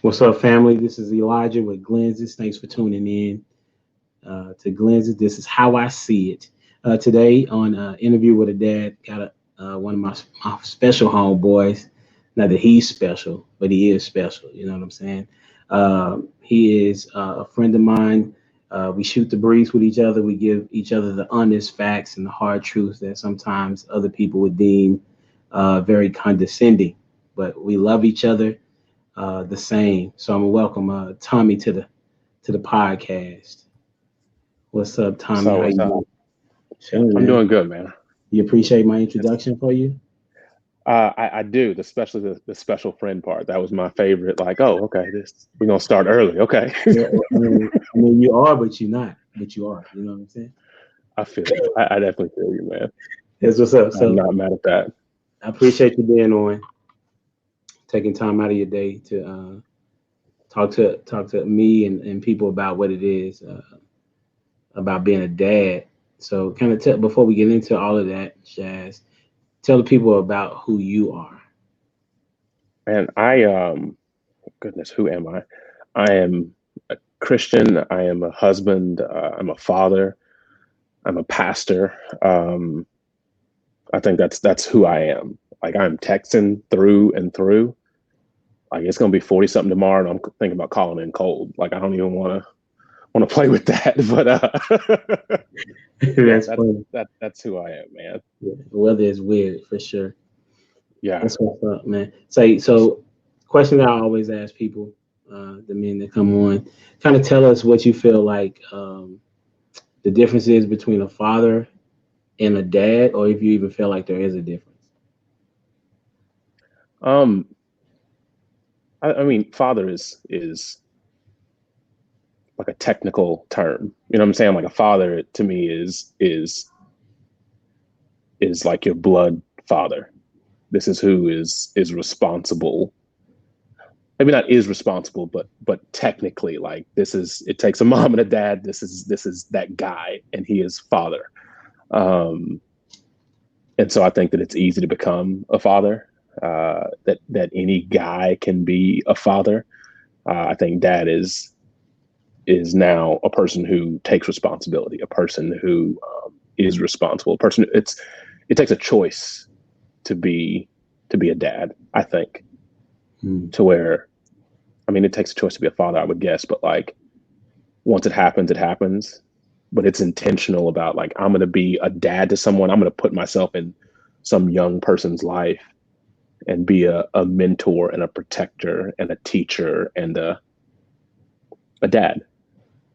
What's up, family? This is Elijah with Glenz's. Thanks for tuning in to Glenz's. This is how I see it. Today on interview with a dad, got one of my special homeboys. Not that he's special, but he is special. You know what I'm saying? He is a friend of mine. We shoot the breeze with each other. We give each other the honest facts and the hard truths that sometimes other people would deem very condescending. But we love each other the same. So I'm gonna welcome Tommie to the podcast. What's up, Tommie? So How what's you up? doing? Sure, I'm man. doing good, man. You appreciate my It's, introduction for you? I do, especially the special friend part. That was my favorite. Like, oh, okay, this we're gonna start early. Okay, Yeah, I mean, you are, but you're not. But you are. You know what I'm saying? I feel you. I definitely feel you, man. That's what's up. I'm So not mad at that. I appreciate you being on, taking time out of your day to talk to me and people about what it is about being a dad. So kind of before we get into all of that, Jazz, tell the people about who you are. And goodness, who am I? I am a Christian. I am a husband. I'm a father. I'm a pastor. I think that's who I am. Like I'm Texan through and through. Like it's gonna be 40 something tomorrow, and I'm thinking about calling in cold. Like I don't even want to play with that, but yeah, That's funny. that's who I am, man. Yeah, the weather is weird for sure. Yeah. That's what's up, man. So question that I always ask people, the men that come on, kind of tell us what you feel like the difference is between a father and a dad, or if you even feel like there is a difference. Um, I mean, father is like a technical term. You know what I'm saying? Like a father to me is like your blood father. This is who is responsible. Maybe not is responsible, but technically, like this is it takes a mom and a dad. This is that guy, and he is father. Um, and so I think that it's easy to become a father. That any guy can be a father. I think dad is now a person who takes responsibility, a person who is responsible, a person. It takes a choice to be a dad. I think Hmm. to where I mean it takes a choice to be a father. I would guess, but like once it happens, it happens. But it's intentional about like I'm going to be a dad to someone. I'm going to put myself in some young person's life and be a mentor and a protector and a teacher and a dad.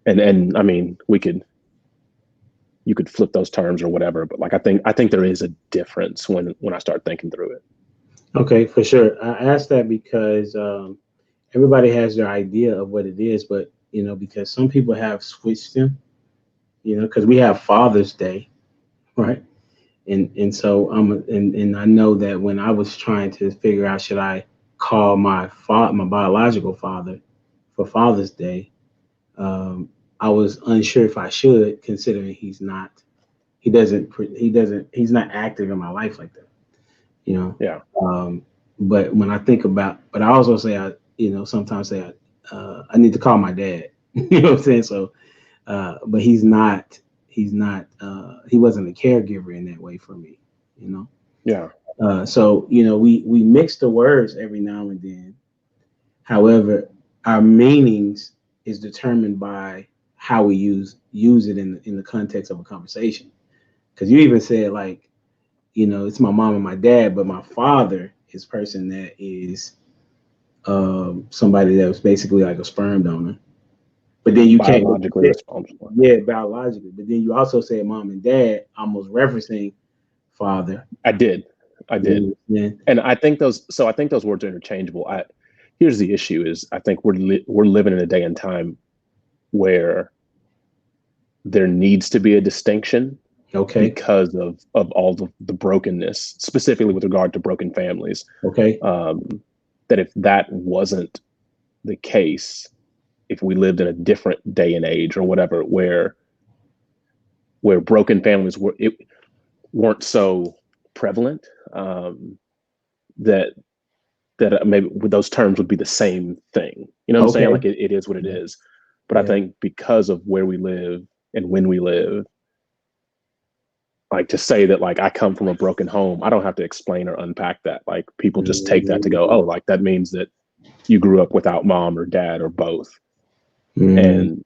And I mean, you could flip those terms or whatever, but like I think there is a difference when I start thinking through it. Okay, for sure. I asked that because everybody has their idea of what it is, but because some people have switched them, because we have Father's Day, right? And so and I know that when I was trying to figure out should I call my biological father for Father's Day, um, I was unsure if I should, considering he's not active in my life like that, you know. Yeah. Um, but when I think about, but I also say sometimes say I need to call my dad. You know what I'm saying? So, but he wasn't a caregiver in that way for me, you know. Yeah. So we mix the words every now and then. However, our meanings is determined by how we use it in the context of a conversation. Because you even said like, it's my mom and my dad, but my father is a person that is somebody that was basically like a sperm donor. But then you can't, Biologically responsible. yeah, biologically. But then you also said mom and dad, almost referencing father. I did. I did. Yeah. And I think those words are interchangeable. Here's the issue is I think we're living in a day and time where there needs to be a distinction Okay. because of all the brokenness, specifically with regard to broken families. Okay. Um, that if that wasn't the case, if we lived in a different day and age or whatever, where broken families weren't so prevalent, that maybe those terms would be the same thing. You know what I'm saying? Okay. Like it is what it is. But I Yeah. think because of where we live and when we live, like to say that like I come from a broken home, I don't have to explain or unpack that. Like people just take that to go, oh, like that means that you grew up without mom or dad or both. Mm.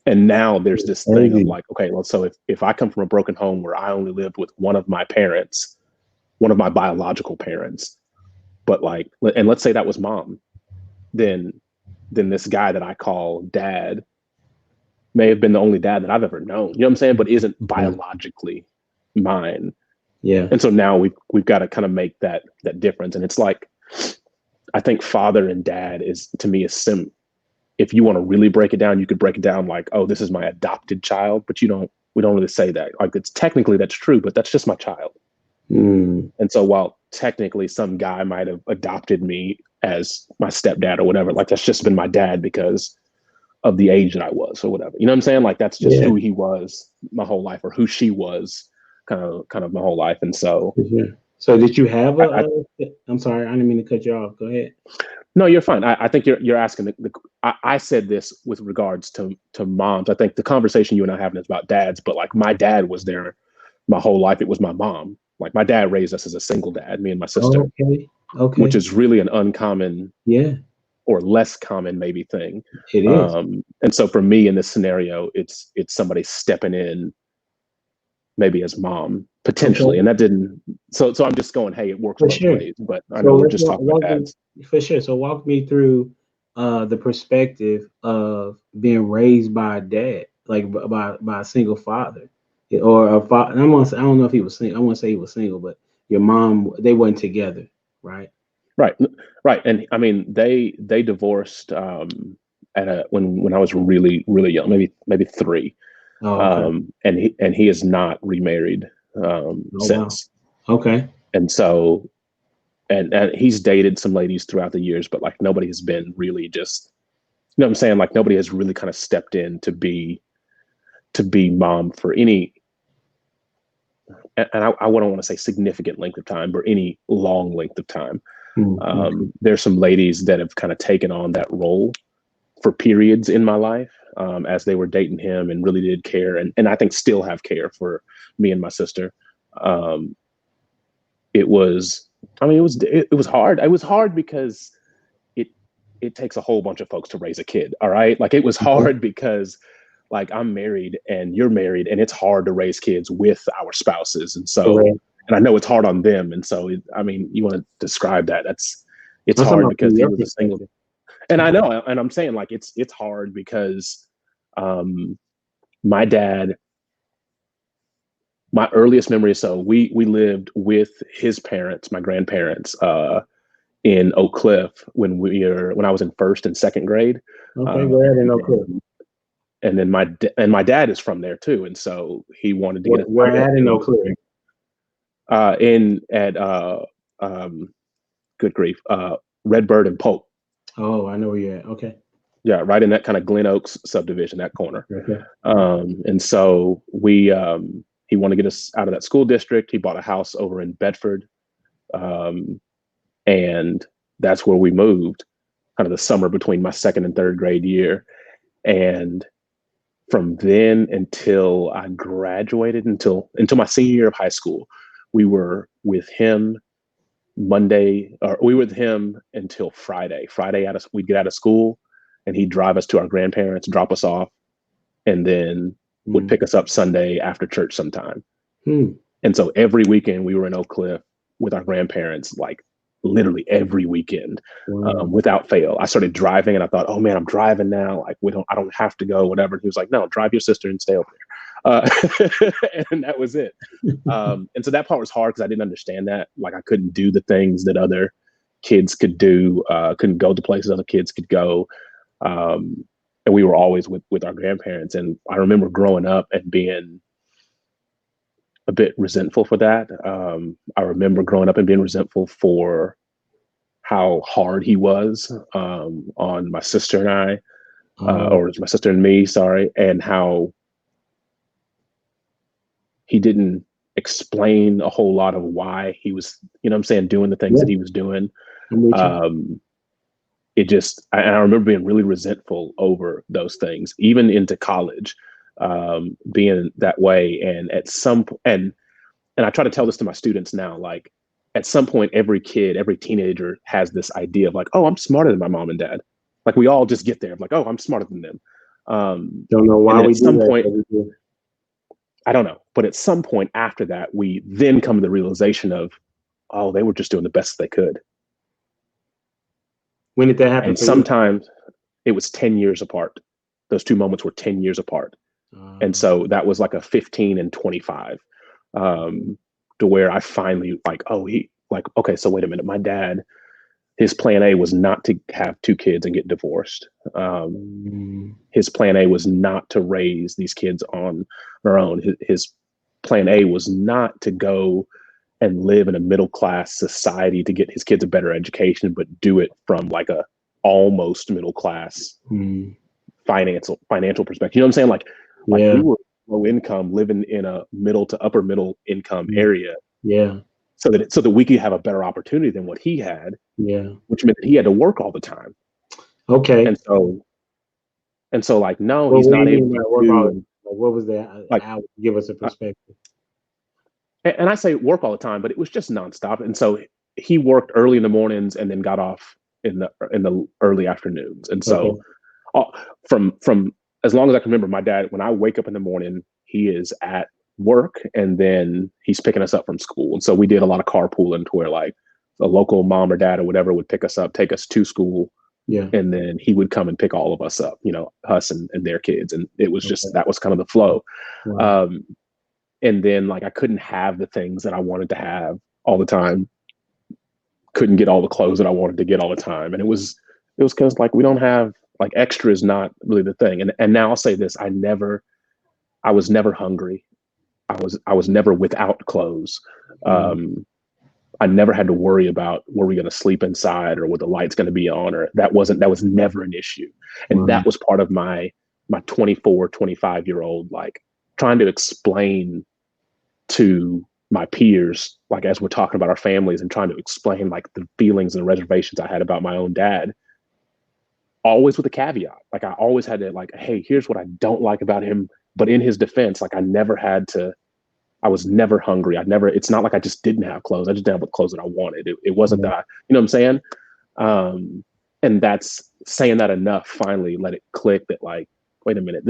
And now there's this thing of Crazy. like, okay, well, so if I come from a broken home where I only lived with one of my parents, one of my biological parents, but like, and let's say that was mom, then this guy that I call dad may have been the only dad that I've ever known. You know what I'm saying? But isn't Yeah. biologically mine. Yeah. And so now we've got to kind of make that difference. And it's like, I think father and dad is, to me, is if you want to really break it down, you could break it down like, oh, this is my adopted child, but we don't really say that. Like it's technically that's true, but that's just my child. Mm. And so while technically some guy might have adopted me as my stepdad or whatever, like that's just been my dad because of the age that I was or whatever. You know what I'm saying? Like that's just Yeah. who he was my whole life, or who she was kind of my whole life. And so For sure. So did you have I I'm sorry, I didn't mean to cut you off. Go ahead. no, you're fine. I think you're asking I said this with regards to moms. I think the conversation you and I are having is about dads, but like my dad was there my whole life. It was my mom. Like my dad raised us as a single dad, me and my sister, Okay. which Okay. is really an uncommon Yeah, or less common maybe thing. it is. And so for me in this scenario, it's somebody stepping in maybe as mom potentially, Okay. and that didn't. So I'm just going, hey, it works For both sure. ways. But I So know we're let's just talking about walk me dads. for sure. So walk me through the perspective of being raised by a dad, like by a single father, or a father. I don't know if he was single. I won't say he was single, but your mom, they weren't together, right? Right, right. And I mean, they divorced at a when I was really young, maybe three. Oh, okay. And he has not remarried Oh, wow. since. Okay. And so and he's dated some ladies throughout the years, but like nobody has been really just, you know what I'm saying? Like nobody has really kind of stepped in to be mom for any, and I wouldn't want to say significant length of time, but any long length of time. Mm-hmm. There's some ladies that have kind of taken on that role for periods in my life, as they were dating him and really did care, and I think still have care for me and my sister. Um, it was, I mean, it was hard. It was hard because it it takes a whole bunch of folks to raise a kid. All right, like it was hard because like I'm married and you're married, and it's hard to raise kids with our spouses, and so Correct. and I know it's hard on them, and so I mean, you want to describe that? It's I'm talking hard about from because he your was a single, perspective. and I know, and I'm saying like it's hard because um, my dad, my earliest memory. So we lived with his parents, my grandparents, in Oak Cliff when I was in first and second grade. Okay, Um, go ahead and okay. and then my dad is from there too, and so he wanted to get us out We're of that adding no thing. clear. In at um, good grief, Redbird and Polk. Oh, I know where you're at. Okay. Yeah, right in that kind of Glen Oaks subdivision, that corner. Okay. And so he wanted to get us out of that school district. He bought a house over in Bedford, um, and that's where we moved. Kind of the summer between my second and third grade year, and from then until I graduated, until my senior year of high school, we were with him Monday, or we were with him until Friday. We'd get out of school, and he'd drive us to our grandparents, drop us off, and then would Mm. pick us up Sunday after church sometime. Hmm. And so every weekend we were in Oak Cliff with our grandparents, like literally every weekend, Wow. without fail. I started driving, and I thought, oh man, I'm driving now. Like I don't have to go, whatever. And he was like, no, drive your sister and stay over there. And that was it. And so that part was hard because I didn't understand that. Like I couldn't do the things that other kids could do. Couldn't go to places other kids could go. Um, and we were always with our grandparents. And I remember growing up and being a bit resentful for that. I remember growing up and being resentful for how hard he was, on my sister and I, Oh, or my sister and me, sorry, and how he didn't explain a whole lot of why he was, you know what I'm saying, doing the things yeah, that he was doing. I'm with you. Um, I remember being really resentful over those things, even into college, being that way. And and I try to tell this to my students now, like at some point, every kid, every teenager has this idea of like, oh, I'm smarter than my mom and dad. Like we all just get there, like, oh, I'm smarter than them. Don't know And why then we at do some that. point, But we do. I don't know, but at some point after that, we then come to the realization of, oh, they were just doing the best they could. When did that happen And for you? sometimes it was 10 years apart. Those two moments were 10 years apart. And so that was like a 15 and 25, to where I finally like, oh, okay, so wait a minute. My dad, his plan A was not to have two kids and get divorced. His plan A was not to raise these kids on their own. His plan A was not to go and live in a middle class society to get his kids a better education, but do it from like a almost middle class financial perspective. You know what I'm saying? Like we were low income, living in a middle to upper middle income area. Yeah. So that we could have a better opportunity than what he had. Yeah. Which meant that he had to work all the time. Okay. And so like, no, he's not able to work do. Like, what was that? Like, give us a perspective. And I say work all the time, but it was just nonstop. And so he worked early in the mornings and then got off in the early afternoons. And so from as long as I can remember, my dad, when I wake up in the morning, he is at work and then he's picking us up from school. And so we did a lot of carpooling to where like a local mom or dad or whatever would pick us up, take us to school. Yeah. And then he would come and pick all of us up, us and their kids. And it was just, that was kind of the flow. Wow. And then like, I couldn't have the things that I wanted to have all the time. Couldn't get all the clothes that I wanted to get all the time. And it was because like, we don't have like extra is not really the thing. And now I'll say this, I was never hungry. I was never without clothes. I never had to worry about, were we going to sleep inside or were the lights going to be on, or that was never an issue. And that was part of my 24, 25-year-old, like trying to explain to my peers, like as we're talking about our families and trying to explain like the feelings and reservations I had about my own dad, always with a caveat. Like I always had to like, hey, here's what I don't like about him. But in his defense, like I was never hungry. It's not like I just didn't have clothes. I just didn't have the clothes that I wanted. It wasn't that, you know what I'm saying? And that's saying that enough, finally let it click that like, wait a minute,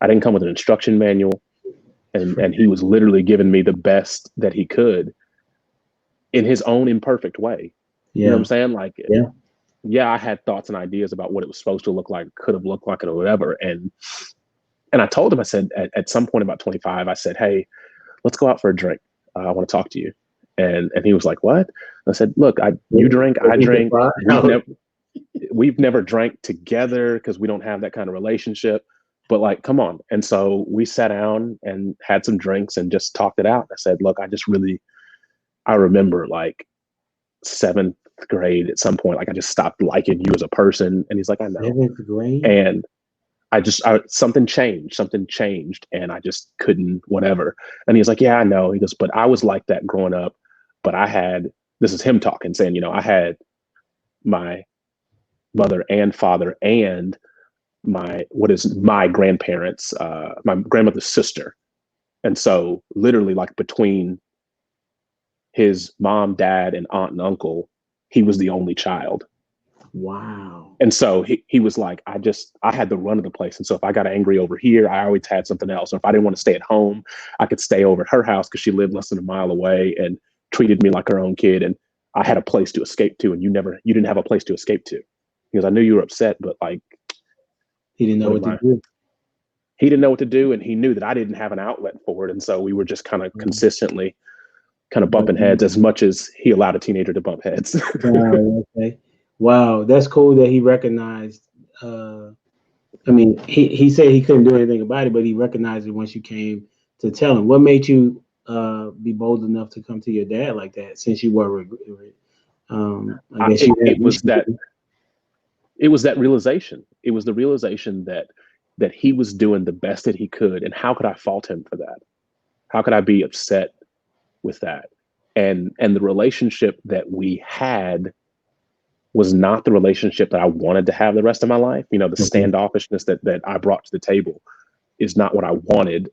I didn't come with an instruction manual. And he was literally giving me the best that he could in his own imperfect way. Yeah. You know what I'm saying? Like, I had thoughts and ideas about what it was supposed to look like, could have looked like it or whatever. And I told him, I said, at some point about 25, I said, hey, let's go out for a drink. I want to talk to you. And he was like, what? I said, look, you drink, I drink. We've never drank together because we don't have that kind of relationship. But like, come on. And so we sat down and had some drinks and just talked it out. I said, look, I remember like 7th grade at some point, like I just stopped liking you as a person. And he's like, I know. 7th grade? And something changed and I just couldn't, whatever. And he was like, yeah, I know. He goes, but I was like that growing up, but this is him talking, saying, I had my mother and father and my grandparents, my grandmother's sister. And so literally like between his mom, dad, and aunt and uncle, he was the only child. Wow. And so he was like, I had the run of the place. And so if I got angry over here, I always had something else. Or if I didn't want to stay at home, I could stay over at her house because she lived less than a mile away and treated me like her own kid. And I had a place to escape to, and you didn't have a place to escape to. Because I knew you were upset, but like, he didn't know what to do. He didn't know what to do. And he knew that I didn't have an outlet for it. And so we were just kind of consistently kind of bumping heads as much as he allowed a teenager to bump heads. Okay. Wow, that's cool that he recognized. I mean, he said he couldn't do anything about it, but he recognized it once you came to tell him. What made you be bold enough to come to your dad like that? Since you were, I guess it was that realization. It was the realization that he was doing the best that he could, and how could I fault him for that? How could I be upset with that? And the relationship that we had was not the relationship that I wanted to have the rest of my life. You know, the standoffishness that I brought to the table is not what I wanted.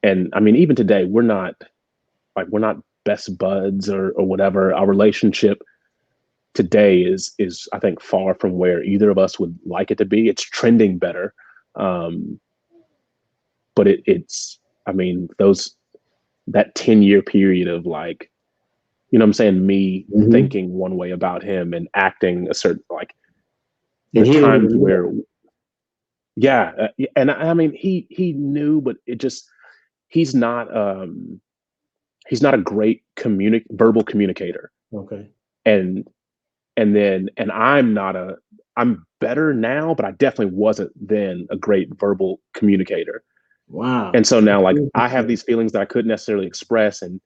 And I mean, even today, we're not best buds or whatever. Our relationship today is I think far from where either of us would like it to be. It's trending better. But it's, I mean, that 10-year period of like, you know what I'm saying, me thinking one way about him and acting a certain, like, the times where, and I mean, he knew, but it just, he's not a great verbal communicator. Okay. And I'm better now, but I definitely wasn't then a great verbal communicator. Wow. And so now, like, I have these feelings that I couldn't necessarily express, and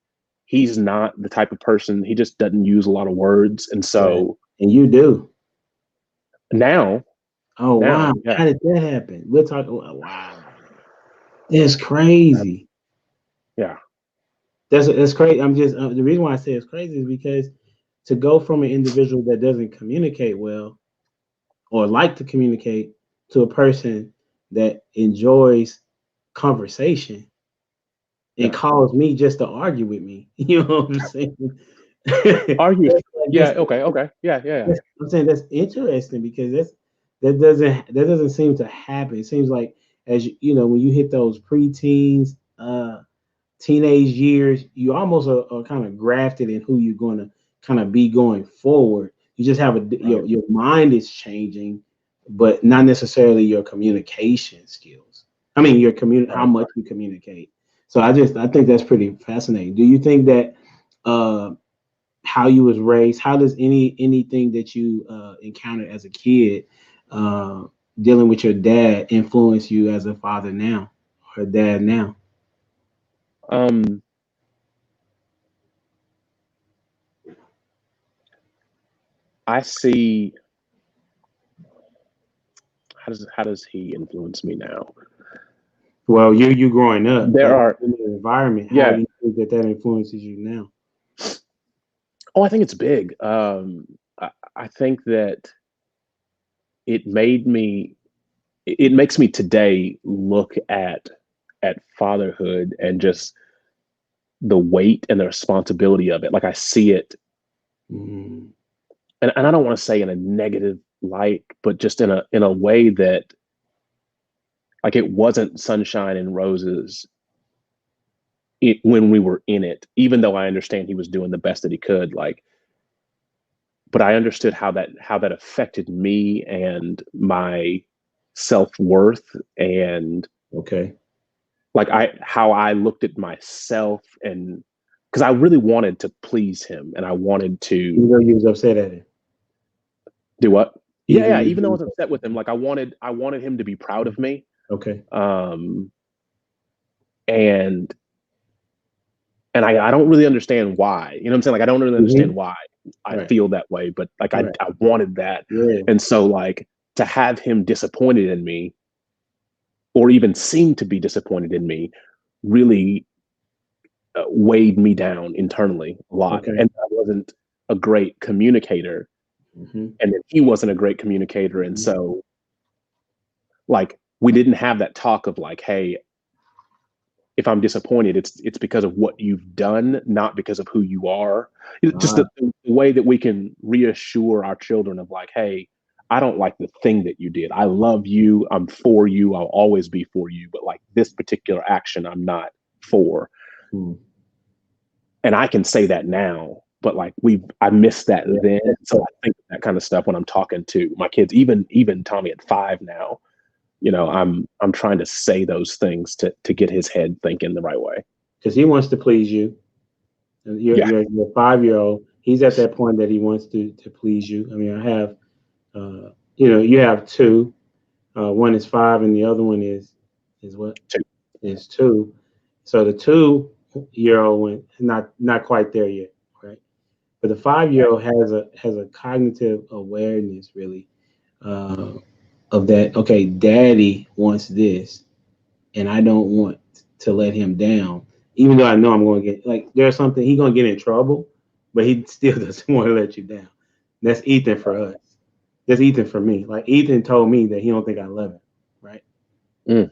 he's not the type of person, he just doesn't use a lot of words. And so, and you do now. Wow. Yeah. How did that happen? We'll talk. Wow. That's crazy. Yeah. That's crazy. I'm just, the reason why I say it's crazy is because to go from an individual that doesn't communicate well or like to communicate to a person that enjoys conversation and calls me just to argue with me. You know what I'm saying? Argue. Okay. Yeah. I'm saying that's interesting because that doesn't seem to happen. It seems like, as you know, when you hit those preteens, teenage years, you almost are kind of grafted in who you're going to kind of be going forward. You just have your mind is changing, but not necessarily your communication skills. I mean, how much you communicate. So I think that's pretty fascinating. Do you think that how you was raised, how does anything that you encountered as a kid dealing with your dad influence you as a father now or dad now? I see. How does he influence me now? Well, you growing up, there are in the environment. How do you think that influences you now? Oh, I think it's big. I think that it makes me today look at fatherhood and just the weight and the responsibility of it. Like, I see it, and I don't want to say in a negative light, but just in a way that, like, it wasn't sunshine and roses when we were in it, even though I understand he was doing the best that he could. Like, but I understood how that affected me and my self-worth, and like how I looked at myself, and because I really wanted to please him, and I wanted to. Even though you was upset at it. Do what? Yeah. Even though I was upset with him, like, I wanted him to be proud of me. Okay. And I don't really understand why. You know what I'm saying? Like, I don't really understand why I feel that way, but like, I wanted that. Yeah. And so, like, to have him disappointed in me, or even seem to be disappointed in me, really weighed me down internally a lot. Okay. And I wasn't a great communicator, and then he wasn't a great communicator. And so, like, we didn't have that talk of like, hey, if I'm disappointed, it's because of what you've done, not because of who you are. Just the way that we can reassure our children of like, hey, I don't like the thing that you did. I love you. I'm for you. I'll always be for you. But like, this particular action, I'm not for. And I can say that now, but like, I missed that then. So I think that kind of stuff when I'm talking to my kids, even Tommy at 5 now. You know, I'm trying to say those things to get his head thinking the right way. Because he wants to please you. Your 5-year-old, he's at that point that he wants to please you. I mean, I have, you have 2. One is 5, and the other one is what? 2. Is 2. So the 2-year-old one not quite there yet, right? But the 5-year-old has a cognitive awareness, really, of that. Okay, Daddy wants this, and I don't want to let him down, even though I know I'm going to get, like, there's something he's going to get in trouble, but he still doesn't want to let you down. That's Ethan for us. That's Ethan for me. Like Ethan told me that he don't think I love him, right? Mm.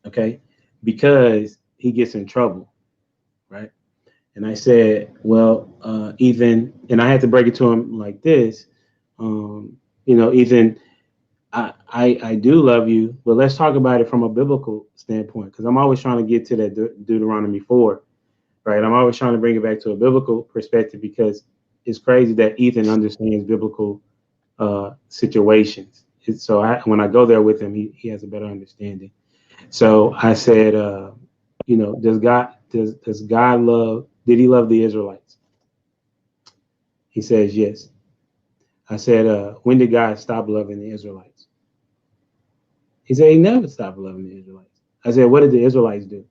Okay, because he gets in trouble, right? And I said, well, Ethan, and I had to break it to him like this, Ethan, I do love you, but let's talk about it from a biblical standpoint, because I'm always trying to get to that Deuteronomy 4, right? I'm always trying to bring it back to a biblical perspective, because it's crazy that Ethan understands biblical situations. So when I go there with him, he has a better understanding. So I said, does God love? Did he love the Israelites? He says yes. I said, when did God stop loving the Israelites? He said he never stopped loving the Israelites. I said, what did the Israelites do?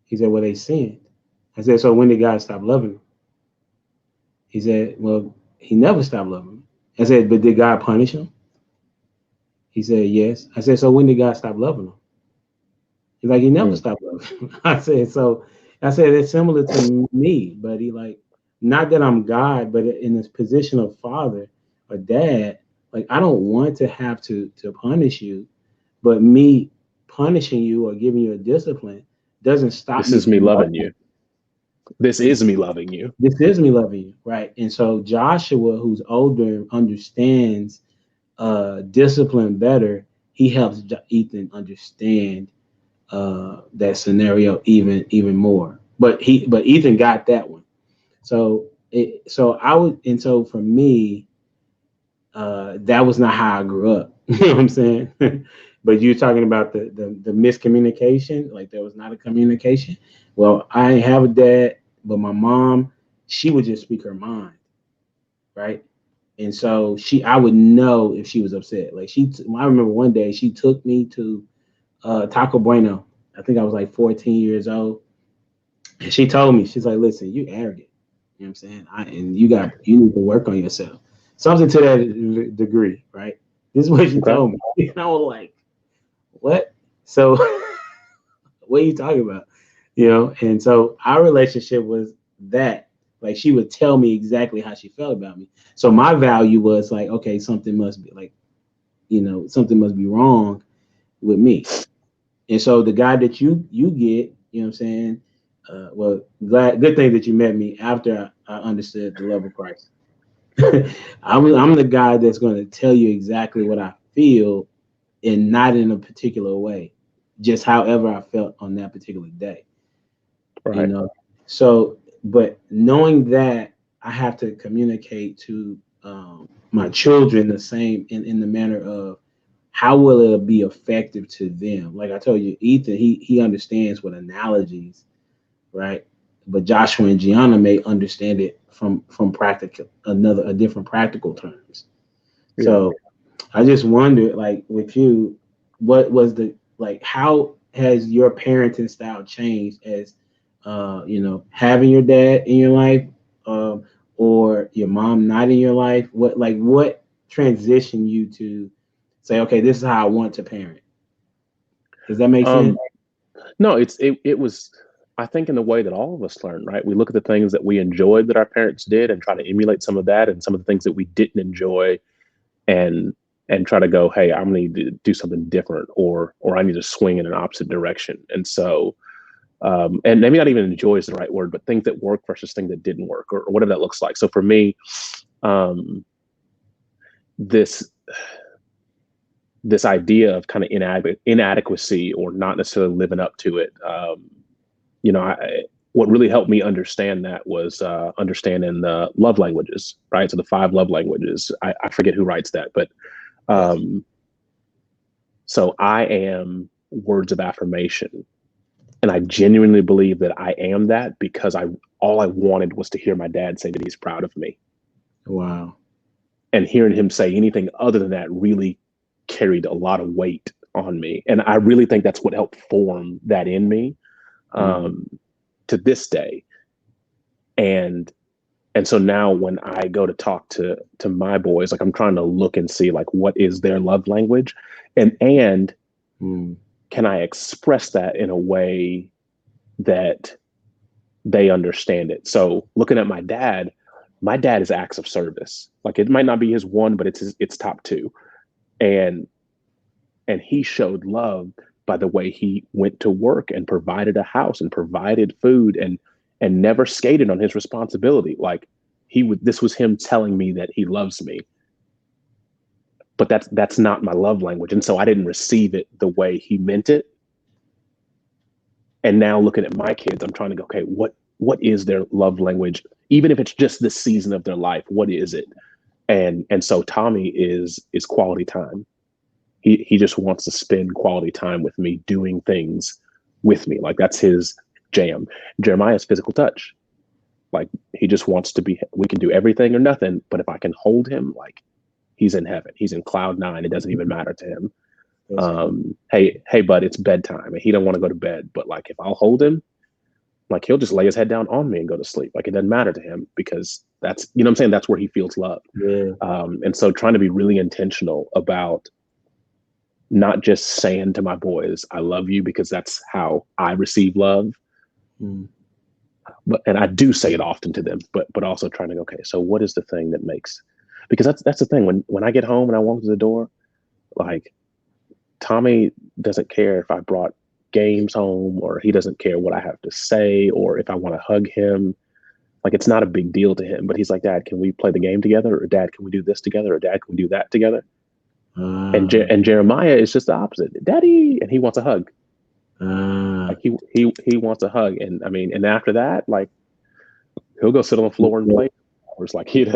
He said, well, they sinned. I said, so when did God stop loving them? He said, well, he never stopped loving them. I said, but did God punish them? He said, yes. I said, so when did God stop loving them? He's like, he never stopped loving them. I said, it's similar to me, but he like, not that I'm God, but in this position of father or dad, like I don't want to have to punish you, but me punishing you or giving you a discipline doesn't stop This me is me from loving loving you. This is me loving you. This is me loving you, right? And so Joshua, who's older, understands discipline better. He helps Ethan understand that scenario even more. But Ethan got that one. So for me, that was not how I grew up. You know what I'm saying? But you're talking about the miscommunication, like there was not a communication. Well, I didn't have a dad, but my mom, she would just speak her mind, right? And so I would know if she was upset. Like I remember one day she took me to Taco Bueno. I think I was like 14 years old. And she told me, she's like, listen, you arrogant. You know what I'm saying? You need to work on yourself. Something to that degree, right? This is what she told me. And I was like, what? So what are you talking about? And so our relationship was that. Like she would tell me exactly how she felt about me. So my value was like, okay, something must be something must be wrong with me. And so the guy that you get, you know what I'm saying? Good thing that you met me after I understood the love of Christ. I'm the guy that's going to tell you exactly what I feel, and not in a particular way, just however I felt on that particular day. Right. So, but knowing that I have to communicate to my children the same in the manner of how will it be effective to them? Like I told you, Ethan, he understands with analogies, right? But Joshua and Gianna may understand it from a different practical terms. Yeah. So I just wondered, like with you, what was how has your parenting style changed as having your dad in your life, or your mom not in your life? What transitioned you to say, okay, this is how I want to parent? Does that make sense? No, it was, I think, in the way that all of us learn, right? We look at the things that we enjoyed that our parents did and try to emulate some of that, and some of the things that we didn't enjoy, and try to go, hey, I'm going to do something different, or I need to swing in an opposite direction. And so, and maybe not even enjoy is the right word, but things that work versus things that didn't work, or whatever that looks like. So for me, this idea of kind of inadequacy or not necessarily living up to it, what really helped me understand that was understanding the love languages, right? So the 5 love languages. I forget who writes that, but so I am words of affirmation. And I genuinely believe that I am that because all I wanted was to hear my dad say that he's proud of me. Wow. And hearing him say anything other than that really carried a lot of weight on me. And I really think that's what helped form that in me to this day. And so now when I go to talk to my boys, like I'm trying to look and see like what is their love language, and can I express that in a way that they understand it? So looking at my dad, My dad is acts of service. Like it might not be his one, but it's top two. And he showed love by the way he went to work and provided a house and provided food and never skated on his responsibility. Like this was him telling me that he loves me. But that's not my love language. And so I didn't receive it the way he meant it. And now looking at my kids, I'm trying to go, okay, what is their love language? Even if it's just this season of their life, what is it? And so Tommie is quality time. He just wants to spend quality time with me, doing things with me. Like that's his jam. Jeremiah's physical touch. Like he just wants to be, we can do everything or nothing, but if I can hold him, like he's in heaven. He's in cloud 9. It doesn't even matter to him. Hey, bud, it's bedtime. And he don't want to go to bed. But like if I'll hold him, like he'll just lay his head down on me and go to sleep. Like it doesn't matter to him because that's, you know what I'm saying? That's where he feels loved. Yeah. And so trying to be really intentional about not just saying to my boys, I love you, because that's how I receive love. But, and I do say it often to them, but also trying to go, okay, so what is the thing that makes, because that's the thing. When I get home and I walk to the door, like Tommie doesn't care if I brought games home, or he doesn't care what I have to say, or if I want to hug him. Like it's not a big deal to him, but he's like, Dad, can we play the game together? Or Dad, can we do this together? Or Dad, can we do that together? And Jeremiah is just the opposite. Daddy, and he wants a hug. Like he wants a hug, and I mean, and after that, like he'll go sit on the floor and play. It's like he's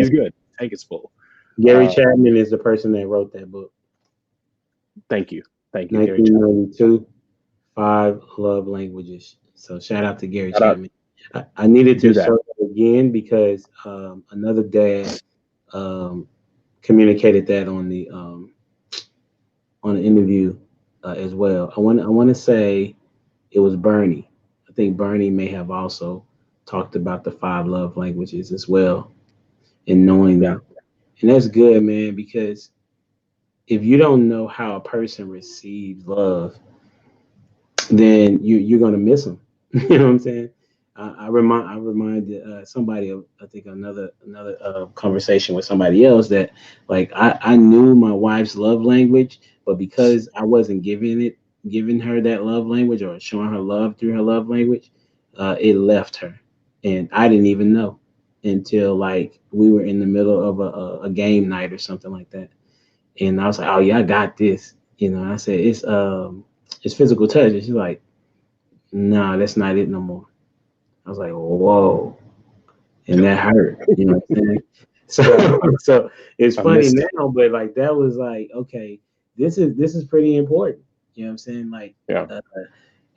good. Tank is full. Gary Chapman is the person that wrote that book. Thank you, Gary. 1992, 5 Love Languages. So shout out to Gary Chapman. I needed to show that again because another dad communicated that on the interview as well. I want to say it was Bernie. I think Bernie may have also talked about the 5 love languages as well, and knowing that, and that's good, man. Because if you don't know how a person receives love, then you're gonna miss them. You know what I'm saying? I reminded somebody of, I think another conversation with somebody else that like I knew my wife's love language, but because I wasn't giving her that love language or showing her love through her love language, it left her, and I didn't even know until like we were in the middle of a game night or something like that, and I was like, oh yeah, I got this. You know, I said it's physical touch, and she's like, nah, that's not it no more. I was like, whoa, and that hurt. You know what I'm saying? So it's funny now, but like that was like, okay, this is pretty important. You know what I'm saying? Like,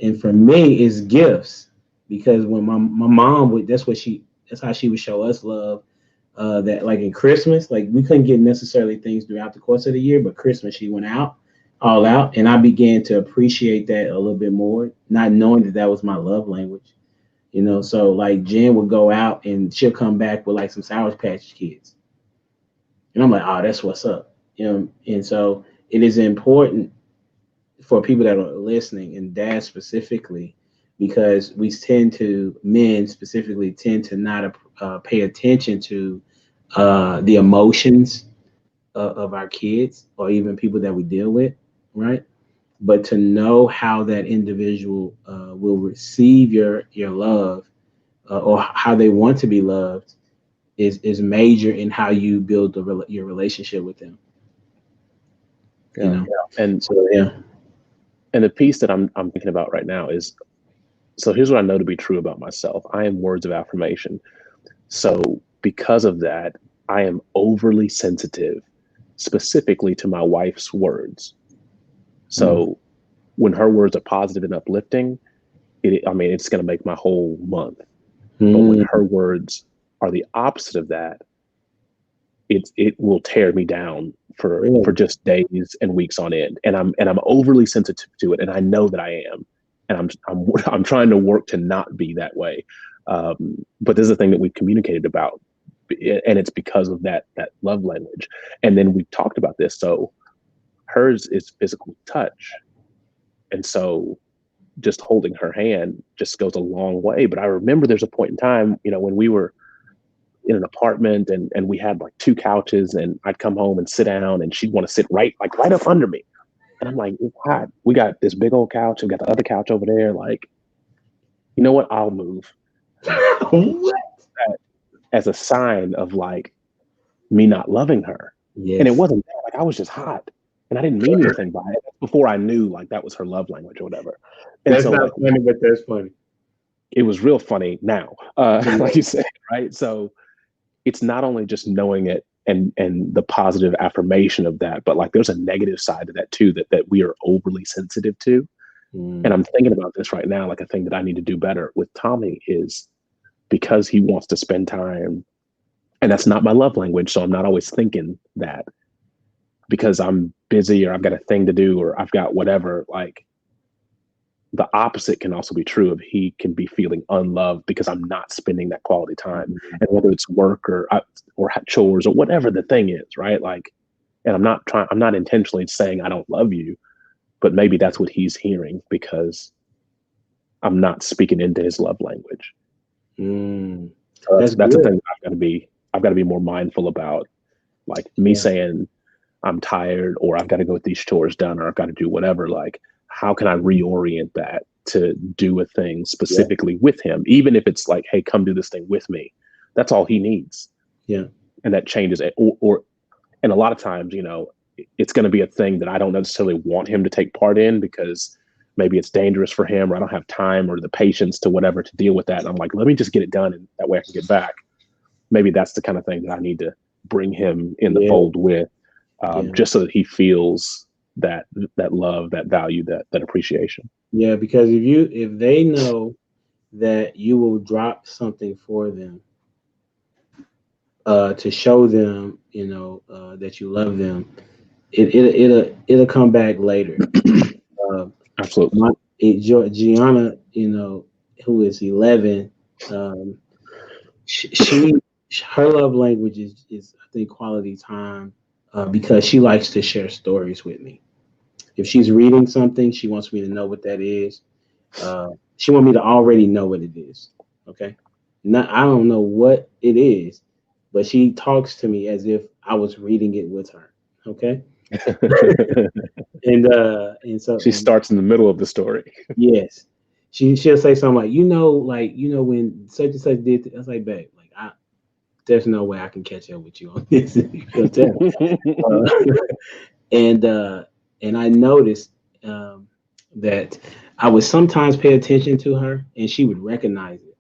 and for me, it's gifts, because when my mom would, that's how she would show us love. That like in Christmas, like we couldn't get necessarily things throughout the course of the year, but Christmas she went all out, and I began to appreciate that a little bit more, not knowing that was my love language. You know, so like Jen would go out and she'll come back with like some Sour Patch Kids. And I'm like, oh, that's what's up. You know, and so it is important for people that are listening, and dads specifically, because men specifically tend to not pay attention to the emotions of our kids or even people that we deal with, right? But to know how that individual will receive your love or how they want to be loved is major in how you build your relationship with them. You know, and so and the piece that I'm thinking about right now is, so here's what I know to be true about myself. I am words of affirmation. So because of that, I am overly sensitive, specifically to my wife's words. So when her words are positive and uplifting, it's going to make my whole month. But when her words are the opposite of that, it will tear me down for just days and weeks on end. And I'm overly sensitive to it, and I know that I am, and I'm trying to work to not be that way. But this is a thing that we've communicated about, and it's because of that love language. And then we've talked about this. So hers is physical touch, and so just holding her hand just goes a long way. But I remember there's a point in time, when we were in an apartment and we had like 2 couches, and I'd come home and sit down and she'd want to sit right up under me. And I'm like, it's hot. We got this big old couch. We got the other couch over there. Like, you know what? I'll move. What? As a sign of like me not loving her. Yes. And it wasn't that. Like, I was just hot. And I didn't mean anything by it. Before I knew like that was her love language or whatever. And That's so not like, funny, but that's funny. it was real funny now. Like you said, right? So it's not only just knowing it and the positive affirmation of that, but like there's a negative side to that too, that we are overly sensitive to. And I'm thinking about this right now, like a thing that I need to do better with Tommie is, because he wants to spend time, and that's not my love language. So I'm not always thinking that because I'm busy or I've got a thing to do or I've got whatever. Like, the opposite can also be true of he can be feeling unloved because I'm not spending that quality time. And whether it's work or chores or whatever the thing is, right? Like, and I'm not intentionally saying I don't love you, but maybe that's what he's hearing because I'm not speaking into his love language. That's the thing I've got to be more mindful about. Like me saying I'm tired or I've got to go with these chores done or I've got to do whatever. Like, how can I reorient that to do a thing specifically with him? Even if it's like, hey, come do this thing with me. That's all he needs. Yeah. And that changes it. And a lot of times, you know, it's going to be a thing that I don't necessarily want him to take part in because maybe it's dangerous for him or I don't have time or the patience to whatever to deal with that. And I'm like, let me just get it done and that way I can get back. Maybe that's the kind of thing that I need to bring him in the fold with, just so that he feels that love, that value, that appreciation. Yeah, because if they know that you will drop something for them, to show them, you know, that you love them, it'll come back later. Absolutely. Gianna, you know, who is 11, she her love language is I think quality time, because she likes to share stories with me. If she's reading something, she wants me to know what that is. She wants me to already know what it is. Okay. I don't know what it is, but she talks to me as if I was reading it with her. Okay. And so she starts in the middle of the story. Yes. She'll say something like, when such and such did I was like, babe, like there's no way I can catch up with you on this. And I noticed, that I would sometimes pay attention to her and she would recognize it.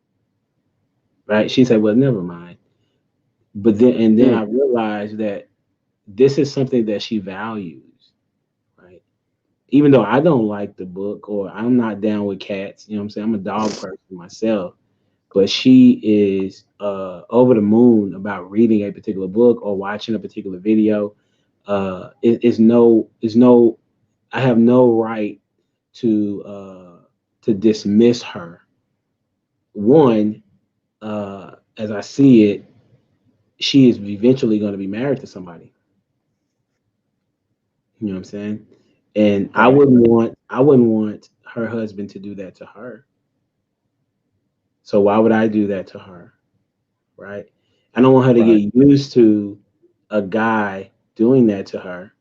Right? She said, well, never mind. But then I realized that this is something that she values. Right? Even though I don't like the book or I'm not down with cats, you know what I'm saying? I'm a dog person myself. But she is over the moon about reading a particular book or watching a particular video. I have no right to dismiss her. One, as I see it, she is eventually going to be married to somebody. You know what I'm saying? And I wouldn't want her husband to do that to her. So why would I do that to her? Right? I don't want her to get used to a guy doing that to her.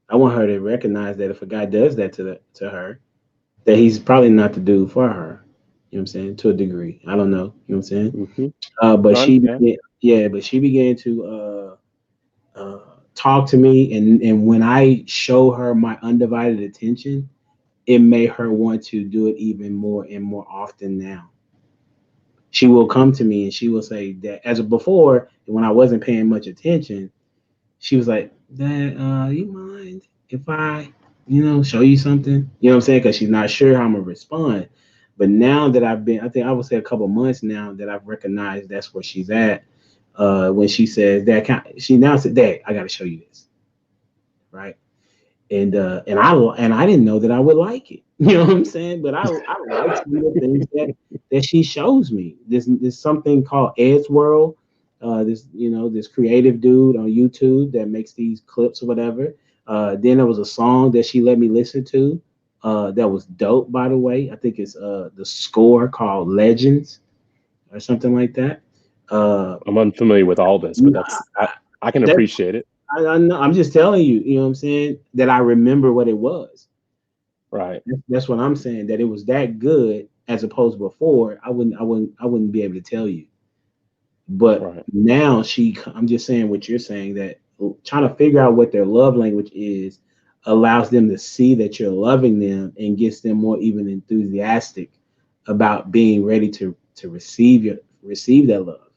I want her to recognize that if a guy does that to her, that he's probably not the dude for her. You know what I'm saying? To a degree. I don't know. You know what I'm saying? But she began to talk to me, and when I show her my undivided attention, it made her want to do it even more and more often now. She will come to me and she will say that as before, when I wasn't paying much attention, she was like, Dad, you mind if I, show you something? You know what I'm saying? Because she's not sure how I'm gonna respond. But now that I think I would say a couple months now that I've recognized that's where she's at. When she says, Dad, she now said, Dad, I got to show you this, right? And I didn't know that I would like it. You know what I'm saying? But I like some of the things that she shows me. There's something called Ed's World. This creative dude on YouTube that makes these clips or whatever. Then there was a song that she let me listen to. That was dope, by the way. I think it's the score called Legends or something like that. I'm unfamiliar with all this, but I can that, appreciate it. I know, I'm just telling you, you know what I'm saying, that I remember what it was. Right. That's what I'm saying, that it was that good as opposed to before. I wouldn't be able to tell you. But Right. now I'm just saying what you're saying, that trying to figure out what their love language is allows them to see that you're loving them and gets them more even enthusiastic about being ready to receive that love.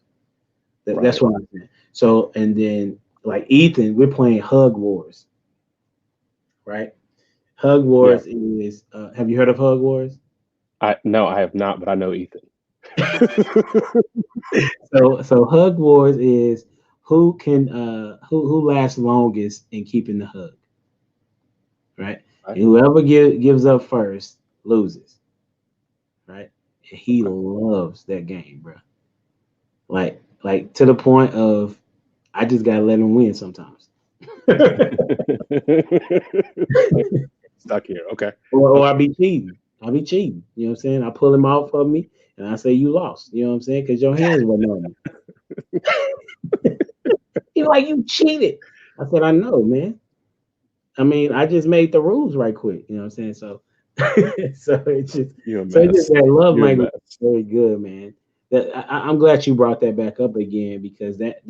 That's Right. what I'm saying. So, and then like Ethan, we're playing Hug Wars, right? Hug Yeah. Wars is have you heard of Hug Wars? No, I have not, but I know Ethan. So Hug Wars is who lasts longest in keeping the hug, right? Right. And whoever gives up first loses, right? And he Okay. loves that game, bro. Like to the point of I just gotta let him win sometimes. Stuck here. Okay. Or Okay. I be cheating. I be cheating. You know what I'm saying? I pull him out for me and I say you lost. You know what I'm saying? Because your hands wasn't on me. He like you cheated. I said, I know, man. I mean, I just made the rules right quick. You know what I'm saying? So so it's just You're a so it's just mess. that love You're a language mess. is very good, man. That I'm glad you brought that back up again because that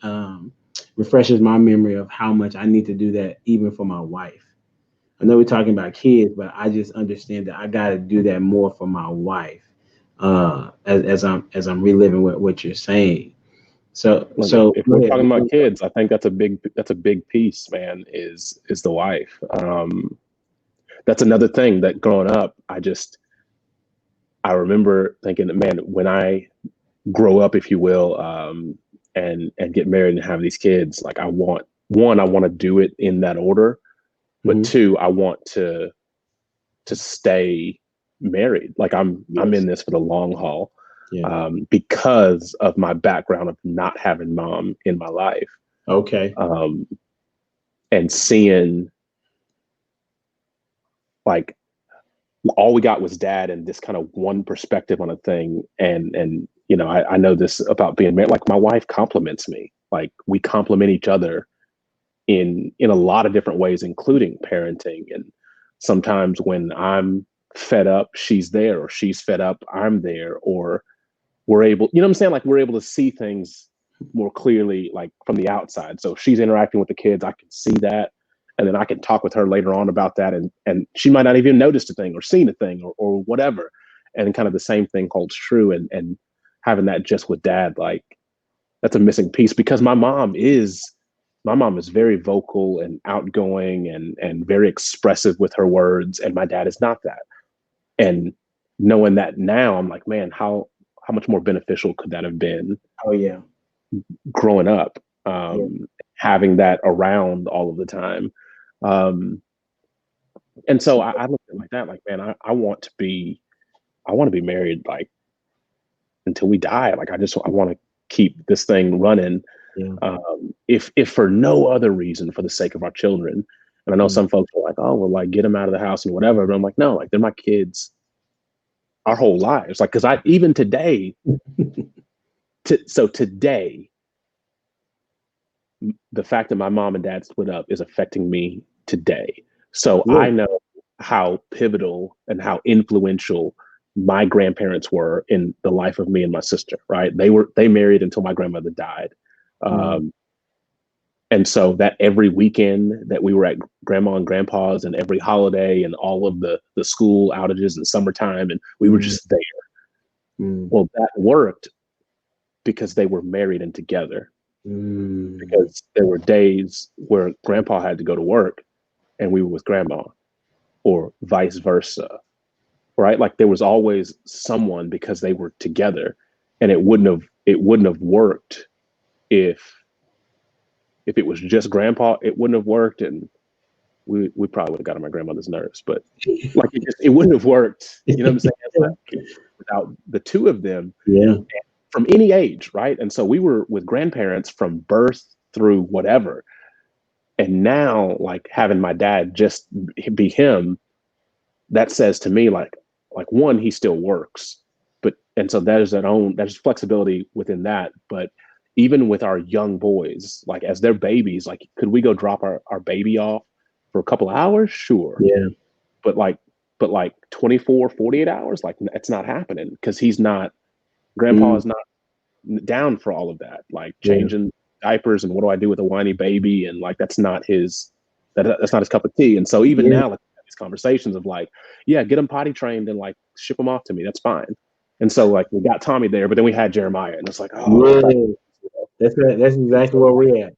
um, refreshes my memory of how much I need to do that even for my wife. I know we're talking about kids, but I just understand that I got to do that more for my wife. As I'm reliving what you're saying. So Look, so if go we're ahead. talking about kids, I think that's a big piece, man, is the wife. That's another thing that growing up, I remember thinking, man, when I grow up, if you will, and get married and have these kids, like I want to do it in that order, but Mhm. two, I want to stay married. Like I'm Yes. in this for the long haul, Yeah. because of my background of not having mom in my life, Okay. um, and seeing like all we got was dad and this kind of one perspective on a thing. And I know this about being married. Like my wife compliments me. Like we compliment each other in a lot of different ways, including parenting. And sometimes when I'm fed up, she's there, or she's fed up, I'm there, or we're able, you know what I'm saying? Like we're able to see things more clearly, like from the outside. So if she's interacting with the kids, I can see that. And then I can talk with her later on about that. And she might not even noticed a thing or seen a thing or whatever. And kind of the same thing holds true. And having that just with dad, like that's a missing piece because my mom is very vocal and outgoing and very expressive with her words. And my dad is not that. And knowing that now, I'm like, man, how much more beneficial could that have been Oh yeah. growing up, Yeah. having that around all of the time. Um, and so I look at it like that, like, man, I want to be married like until we die. Like I want to keep this thing running. Yeah. If for no other reason, for the sake of our children. And I know Mm. some folks are like, oh, well, like get them out of the house and whatever. But I'm like, no, like they're my kids our whole lives. Like, cause I, even today, so today, the fact that my mom and dad split up is affecting me today. So I Really? know how pivotal and how influential my grandparents were in the life of me and my sister, right? They married until my grandmother died. Mm. Um, and so that every weekend that we were at grandma and grandpa's and every holiday and all of the school outages and summertime, and we were Mm. just there. Mm. Well, that worked because they were married and together. Mm. Because there were days where grandpa had to go to work and we were with grandma, or vice versa, right? Like there was always someone because they were together, and it wouldn't have worked if it was just grandpa. It wouldn't have worked, and we probably would have got on my grandmother's nerves. But like it wouldn't have worked. You know what I'm saying? Like, without the two of them Yeah. from any age, right? And so we were with grandparents from birth through whatever. And now, like having my dad just be him, that says to me, like one, he still works and so there's flexibility within that. But even with our young boys, like as they're babies, like could we go drop our baby off for a couple of hours? Sure. Yeah. But like 24, 48 hours, like it's not happening because grandpa Mm, is not down for all of that. Like yeah. changing diapers and what do I do with a whiny baby? And like, that's not his cup of tea. And so even Yeah. now, like these conversations of like, yeah, get him potty trained and like ship him off to me. That's fine. And so like we got Tommy there, but then we had Jeremiah and it's like, oh, Yeah. That's right. That's exactly where we're at.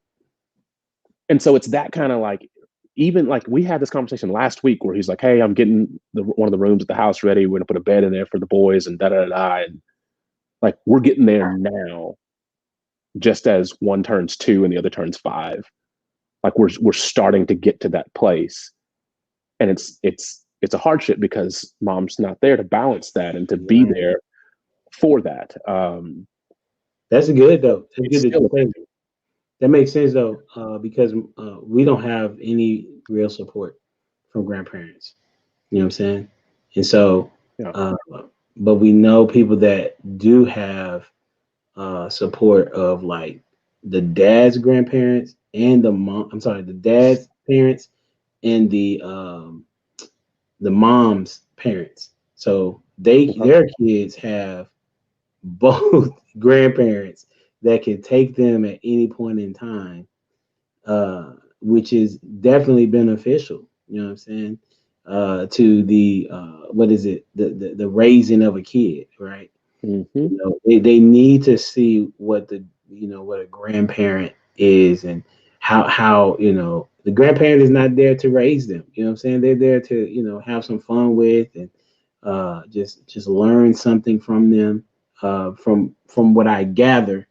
and so it's that kind of like, even like we had this conversation last week where he's like, hey, I'm getting one of the rooms at the house ready. We're gonna put a bed in there for the boys and da da da. And like we're getting there now, just as one turns 2 and the other turns 5. Like we're starting to get to that place, and it's a hardship because mom's not there to balance that and to be Right. there for that. That's good though. That's It's good that still you say that. That makes sense though, because we don't have any real support from grandparents. You know what I'm saying? And so, yeah. uh, but we know people that do have support of like the dad's grandparents and the mom. I'm sorry, the dad's parents and the mom's parents. So Okay. their kids have both grandparents that can take them at any point in time, which is definitely beneficial. You know what I'm saying? To the what is it? The raising of a kid, right? Mm-hmm. You know, they need to see what what a grandparent is and how the grandparent is not there to raise them. You know what I'm saying? They're there to have some fun with and just learn something from them. From what I gather,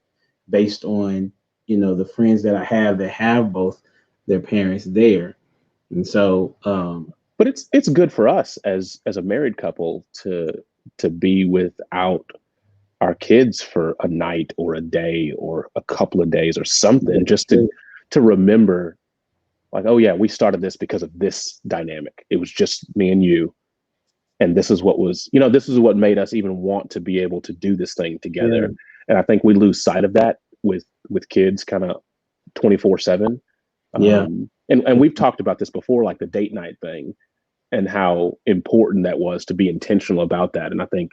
based on the friends that I have that have both their parents there, and so But it's good for us as a married couple to be without our kids for a night or a day or a couple of days or something, just to remember like, oh yeah, we started this because of this dynamic. It was just me and you, and this is what made us even want to be able to do this thing yeah, together. And I think we lose sight of that with kids kind of 24/7. yeah, And we've talked about this before, like the date night thing and how important that was to be intentional about that. And I think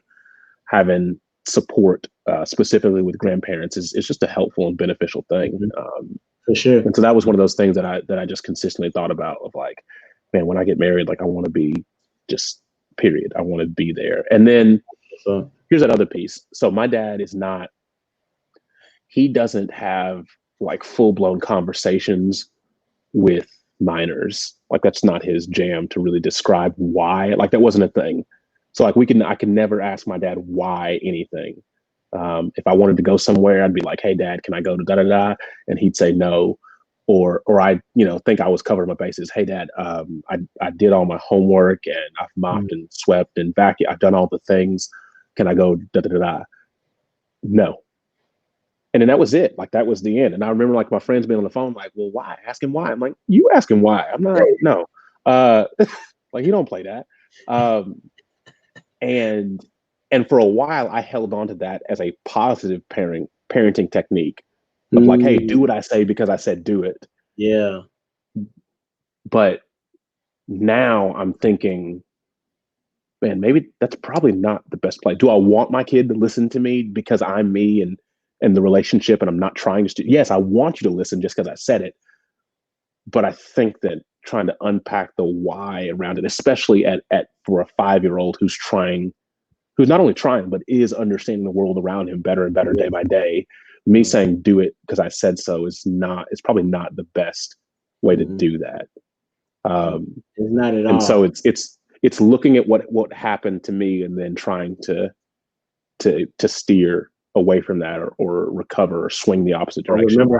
having support specifically with grandparents is just a helpful and beneficial thing. mhm, for sure. And so that was one of those things that I just consistently thought about of like, man, when I get married, like I want to be just period. I want to be there. And then So, here's that other piece. So my dad he doesn't have like full blown conversations with minors. Like that's not his jam to really describe why. Like that wasn't a thing. So like I can never ask my dad why anything. If I wanted to go somewhere, I'd be like, "Hey, Dad, can I go to da da da?" And he'd say no, or I think I was covering my bases. Hey, Dad, I did all my homework and I've mm, mopped and swept and vacuumed. I've done all the things. Can I go da da da da? No. And then that was it. Like that was the end. And I remember like my friends being on the phone, like, well, why? Ask him why. I'm like, you ask him why. I'm not, no. Uh like you don't play that. Um and and for a while I held on to that as a positive parenting technique of like, hey, do mm, what I say because I said do it. yeah, But now I'm thinking, man, maybe that's probably not the best play. Do I want my kid to listen to me because I'm me and the relationship and I'm not trying to yes, I want you to listen just because I said it. But I think that trying to unpack the why around it, especially at for a 5-year old who's not only trying, but is understanding the world around him better and better yeah, day by day, me mm, saying do it because I said so is probably not the best way to mm, do that. mm. Um, It's not at and so all. it's looking at what happened to me and then trying to steer away from that or recover or swing the opposite But direction. remember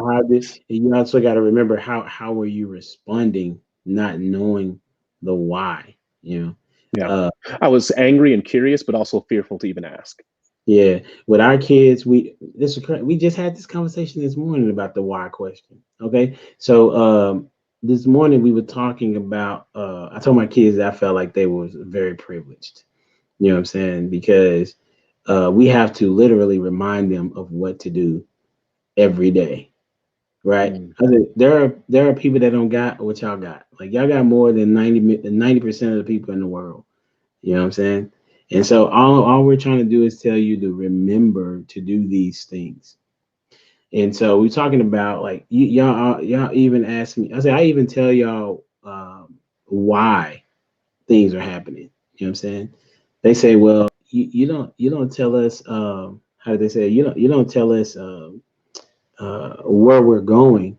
you also got to remember how were you responding, not knowing the why. You know, Yeah. uh, I was angry and curious, but also fearful to even ask. yeah. With our kids, we just had this conversation this morning about the why question. Okay, so this morning we were talking about. I told my kids that I felt like they was very privileged. You know what I'm saying? Because we have to literally remind them of what to do every day, right? Mm. I said, there are people that don't got what y'all got. Like y'all got more than 90% of the people in the world. You know what I'm saying? And so all we're trying to do is tell you to remember to do these things. And so we're talking about like y'all even ask me. I said I even tell y'all why things are happening. You know what I'm saying? They say, well, you don't tell us how do they say it? You don't tell us where we're going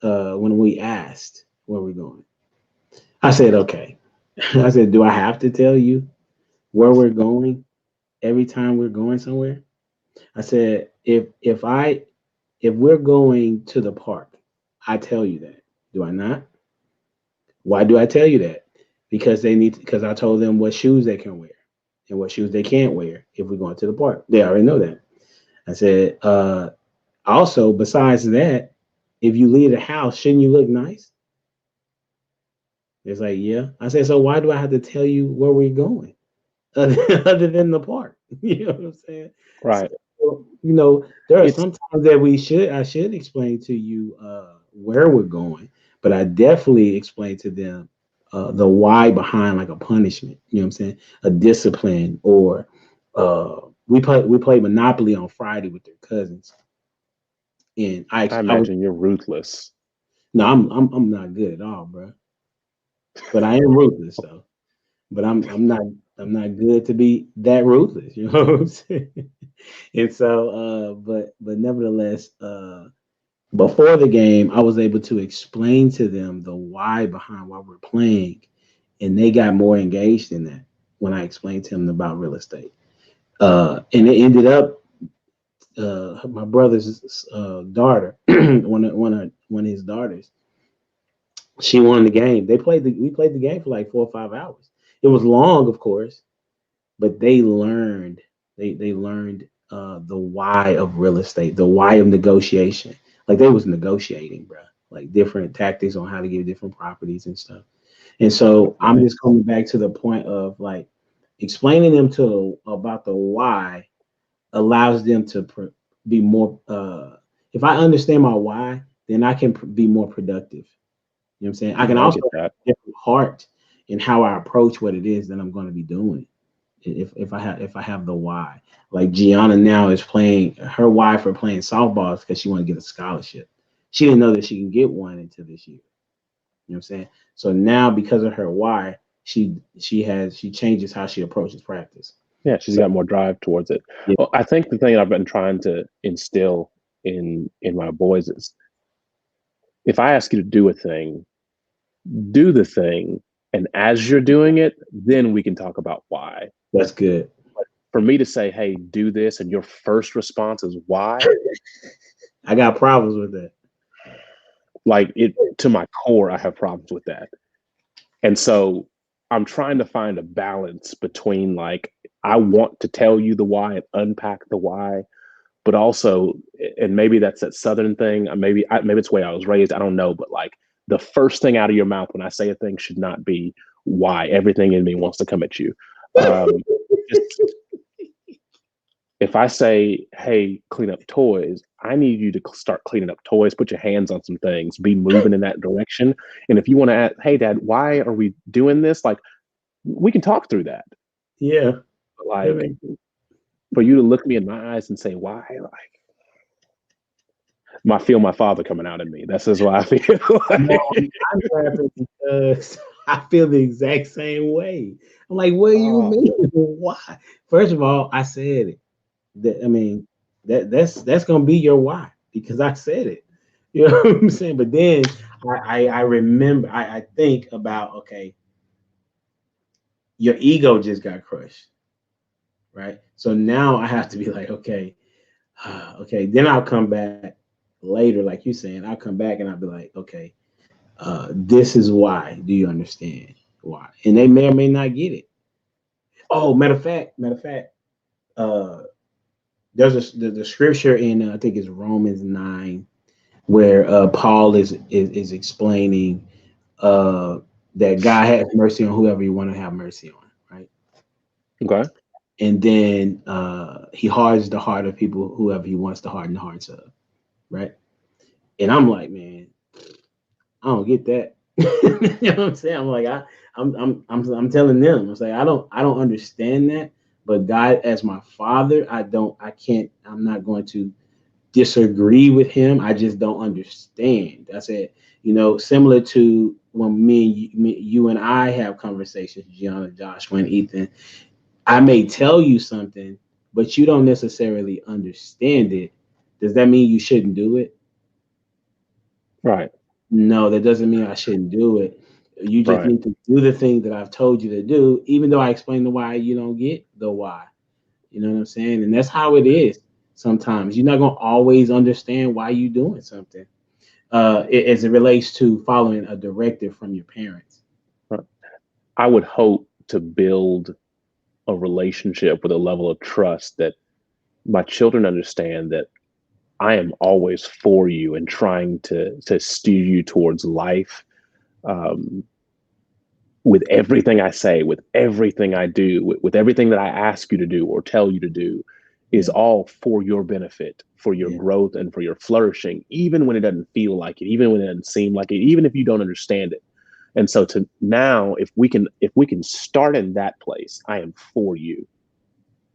when we asked where we're going. I said, okay. I said, do I have to tell you where we're going every time we're going somewhere? I said, if we're going to the park, I tell you that. Do I not? Why do I tell you that? Because I told them what shoes they can wear and what shoes they can't wear if we're going to the park. They already know that. I said, also, besides that, if you leave the house, shouldn't you look nice? It's like, yeah. I said, so why do I have to tell you where we're going other than the park? You know what I'm saying? So, Right. there are It's some times that I should explain to you where we're going, but I definitely explain to them the why behind like a punishment. You know what I'm saying? A discipline, or we played Monopoly on Friday with their cousins, and I I was imagine you're ruthless. no, I'm not good at all, bro. But I am ruthless though. But I'm not good to be that ruthless. You know what I'm saying? And so, but nevertheless, before the game, I was able to explain to them the why behind why we're playing, and they got more engaged in that when I explained to them about real estate. And it ended up my brother's daughter, one of his daughters, she won the game. We played the game for like 4 or 5 hours. It was long, of course, but they learned the why of real estate, the why of negotiation. Like they was negotiating, bro. Like different tactics on how to get different properties and stuff. And so I'm Okay. just coming back to the point of like explaining them to about the why allows them to be more. If I understand my why, then I can be more productive. You know what I'm saying? I can Yeah, I also get have that. a different heart in how I approach what it is that I'm going to be doing if I have the why. Like Gianna now is playing her why for playing softball is because she want to get a scholarship. She didn't know that she can get one until this year. You know what I'm saying? So now because of her why, she changes how she approaches practice. Yeah, she's So got more drive towards it. yeah, Well, I think the thing that I've been trying to instill in my boys is if I ask you to do a thing, do the thing, and as you're doing it, then we can talk about why. that's good. For me to say, "Hey, do this," and your first response is why, I got problems with that. like it to my core, I have problems with that. And so I'm trying to find a balance between like I want to tell you the why and unpack the why, but also, and maybe that's that Southern thing. Maybe it's the way I was raised. I don't know, but like the first thing out of your mouth when I say a thing should not be why. Everything in me wants to come at you. Um, just if I say, "Hey, clean up toys," I need you to start cleaning up toys. Put your hands on some things. Be moving in that direction. And if you want to ask, "Hey, Dad, why are we doing this?" Like we can talk through that. Yeah, But that like makes sense. for you to look me in my eyes and say why, like I feel my father coming out in me. That's just why I feel No, like, I'm laughing because I feel the exact same way. I'm like, what do you oh, mean? Why? First of all, I said it. I mean, that's gonna be your why because I said it. You know what I'm saying? But then I remember I think about okay, your ego just got crushed, right? So now I have to be like, okay, okay. Then I'll come back later, like you're saying. I'll come back and I'll be like, okay, this is why. Do you understand why? And they may or may not get it. Oh, matter of fact, uh, there's the scripture in I think it's Romans 9 where Paul is explaining uh, that God has mercy on whoever you want to have mercy on, right? okay. and then he hardens the heart of people whoever he wants to harden the hearts of, right? And I'm like, man, I don't get that. You know what I'm saying? I'm like, I'm telling them, I was like, I don't understand that. But God, as my father, I'm not going to disagree with him. I just don't understand. That's it. Similar to when you and I have conversations, Gianna, Joshua, and Ethan. I may tell you something, but you don't necessarily understand it. Does that mean you shouldn't do it? Right. No, that doesn't mean I shouldn't do it. You just Right. need to do the thing that I've told you to do, even though I explain the why, you don't get the why. You know what I'm saying? And that's how it is sometimes. You're not going to always understand why you're doing something as it relates to following a directive from your parents. Right. I would hope to build a relationship with a level of trust that my children understand that I am always for you and trying to steer you towards life, um, with everything I say, with everything I do, with everything that I ask you to do or tell you to do, is Yeah. all for your benefit, for your Yeah. growth, and for your flourishing, even when it doesn't feel like it, even when it doesn't seem like it, even if you don't understand it. And so to now, if we can start in that place, I am for you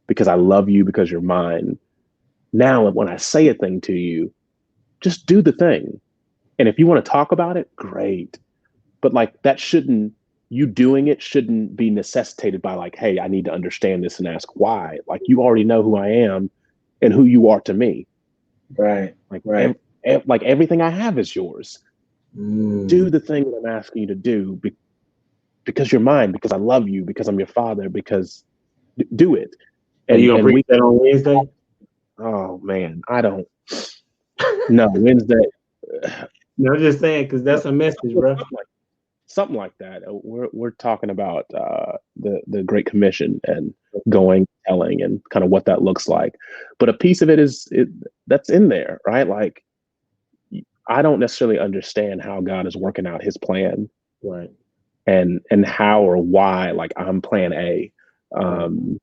because I love you because you're mine. Now, when I say a thing to you, just do the thing. And if you want to talk about it, great. But like that shouldn't, you doing it shouldn't be necessitated by like, hey, I need to understand this and ask why. Like you already know who I am and who you are to me. Right. Like Right. like everything I have is yours. Do Mm. the thing that I'm asking you to do because you're mine, because I love you, because I'm your father, because do it. Are you gonna And preach we, that on Wednesday? oh man, I don't know. Wednesday, No, I'm just saying because that's a message, bro. something like that. We're talking about the Great Commission and going, telling, and kind of what that looks like. But a piece of it is that's in there, right? Like I don't necessarily understand how God is working out His plan Right. and how or why. Like I'm Plan A, Right. um,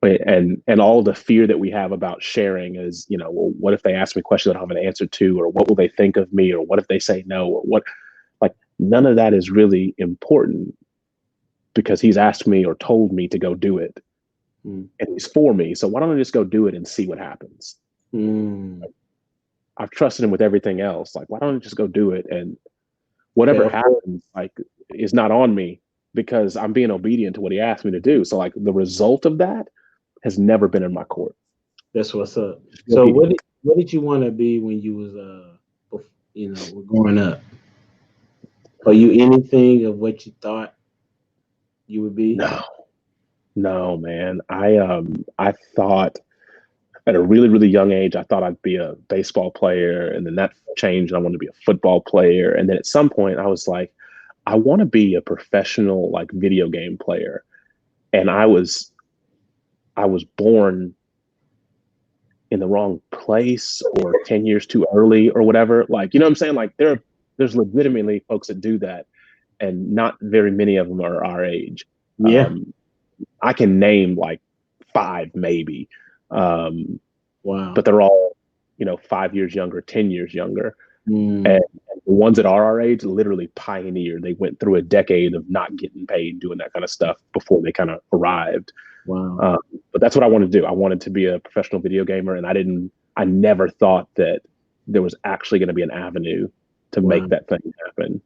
and all the fear that we have about sharing is, well, what if they ask me questions I don't have an answer to, or what will they think of me, or what if they say no, or what? Like none of that is really important because he's asked me or told me to go do it Mm. and he's for me. So why don't I just go do it and see what happens? Mm. I've trusted him with everything else. Like, why don't I just go do it? And whatever Fail forward. happens, like, is not on me because I'm being obedient to what he asked me to do. So, like, the result of that has never been in my court. That's what's up. Just be So what obedient. did what did you want to be when you was growing up? Are you anything of what you thought you would be? No, no, man. I thought at a really, really young age, I thought I'd be a baseball player, and then that changed. I wanted to be a football player, and then at some point, I was like, I want to be a professional like video game player. And I was born in the wrong place or 10 years too early or whatever. Like, you know what I'm saying? Like there's legitimately folks that do that and not very many of them are our age. Yeah. Um, I can name like five maybe. Um, Wow. but they're all, 5 years younger, 10 years younger. Mm. And the ones at our age literally pioneered. They went through a decade of not getting paid doing that kind of stuff before they kind of arrived. Wow. Um, but that's what I wanted to do. I wanted to be a professional video gamer, and I never thought that there was actually going to be an avenue to Wow. make that thing happen.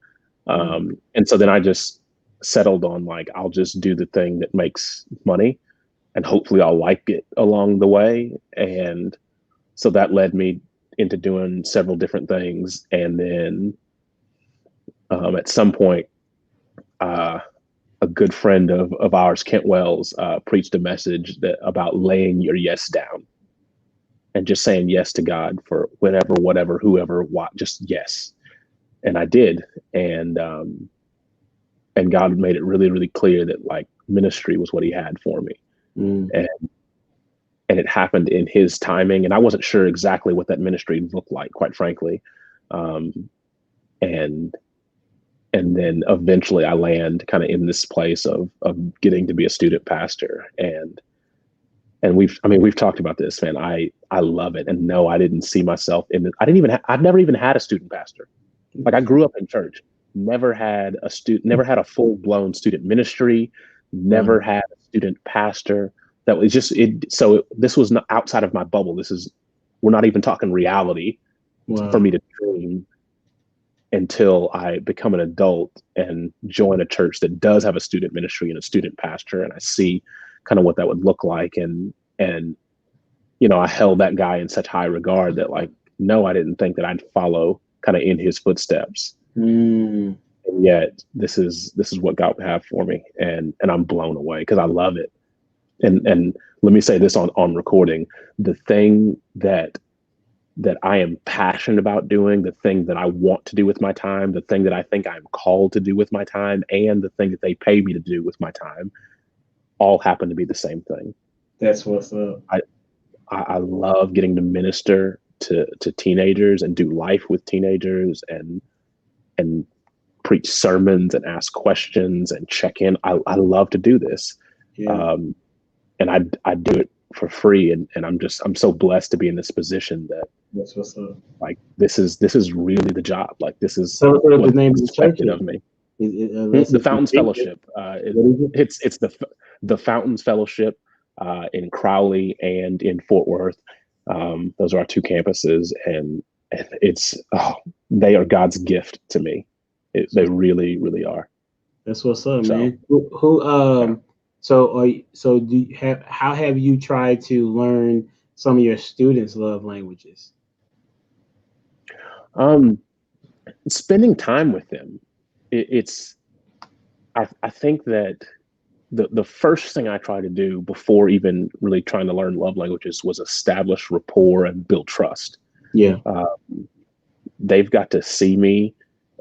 Wow. And so then I just settled on like, I'll just do the thing that makes money and hopefully I'll like it along the way. And so that led me into doing several different things. And then at some point, uh, a good friend of ours, Kent Wells, preached a message about laying your yes down and just saying yes to God for whenever, whatever, whoever, what, just yes. And I did, and God made it really, really clear that like ministry was what He had for me, Mm. and it happened in His timing. And I wasn't sure exactly what that ministry looked like, quite frankly, um, and and then eventually I land kind of in this place of getting to be a student pastor. And And we've talked about this, man. I love it. And no, I didn't see myself in it. I've never even had a student pastor. Like, I grew up in church, never had a full blown student ministry, never Wow. had a student pastor. That was just it. So this was not outside of my bubble. We're not even talking reality for Wow. me to dream until I become an adult and join a church that does have a student ministry and a student pastor. And I see kind of what that would look like. And, I held that guy in such high regard that, like, no, I didn't think that I'd follow kind of in his footsteps. Mm. And yet this is what God would have for me. And I'm blown away because I love it. And let me say this on recording, the thing that I am passionate about doing, the thing that I want to do with my time, the thing that I think I'm called to do with my time, and the thing that they pay me to do with my time, all happen to be the same thing. That's what's up. I love getting to minister to teenagers and do life with teenagers and preach sermons and ask questions and check in. I love to do this. Yeah. And I do it for free. And I'm so blessed to be in this position that That's what's up. like, this is really the job. Like, this is So what what's the name of the church expected is? of me. Unless The it's Fountains ridiculous. Fellowship. What is it? It's the Fountains Fellowship in Crowley and in Fort Worth. Those are our two campuses, and they are God's gift to me. They really, really are. That's what's up, So, man. How have you tried to learn some of your students' love languages? spending time with them. I think that the first thing I tried to do before even really trying to learn love languages was establish rapport and build trust. Yeah. They've got to see me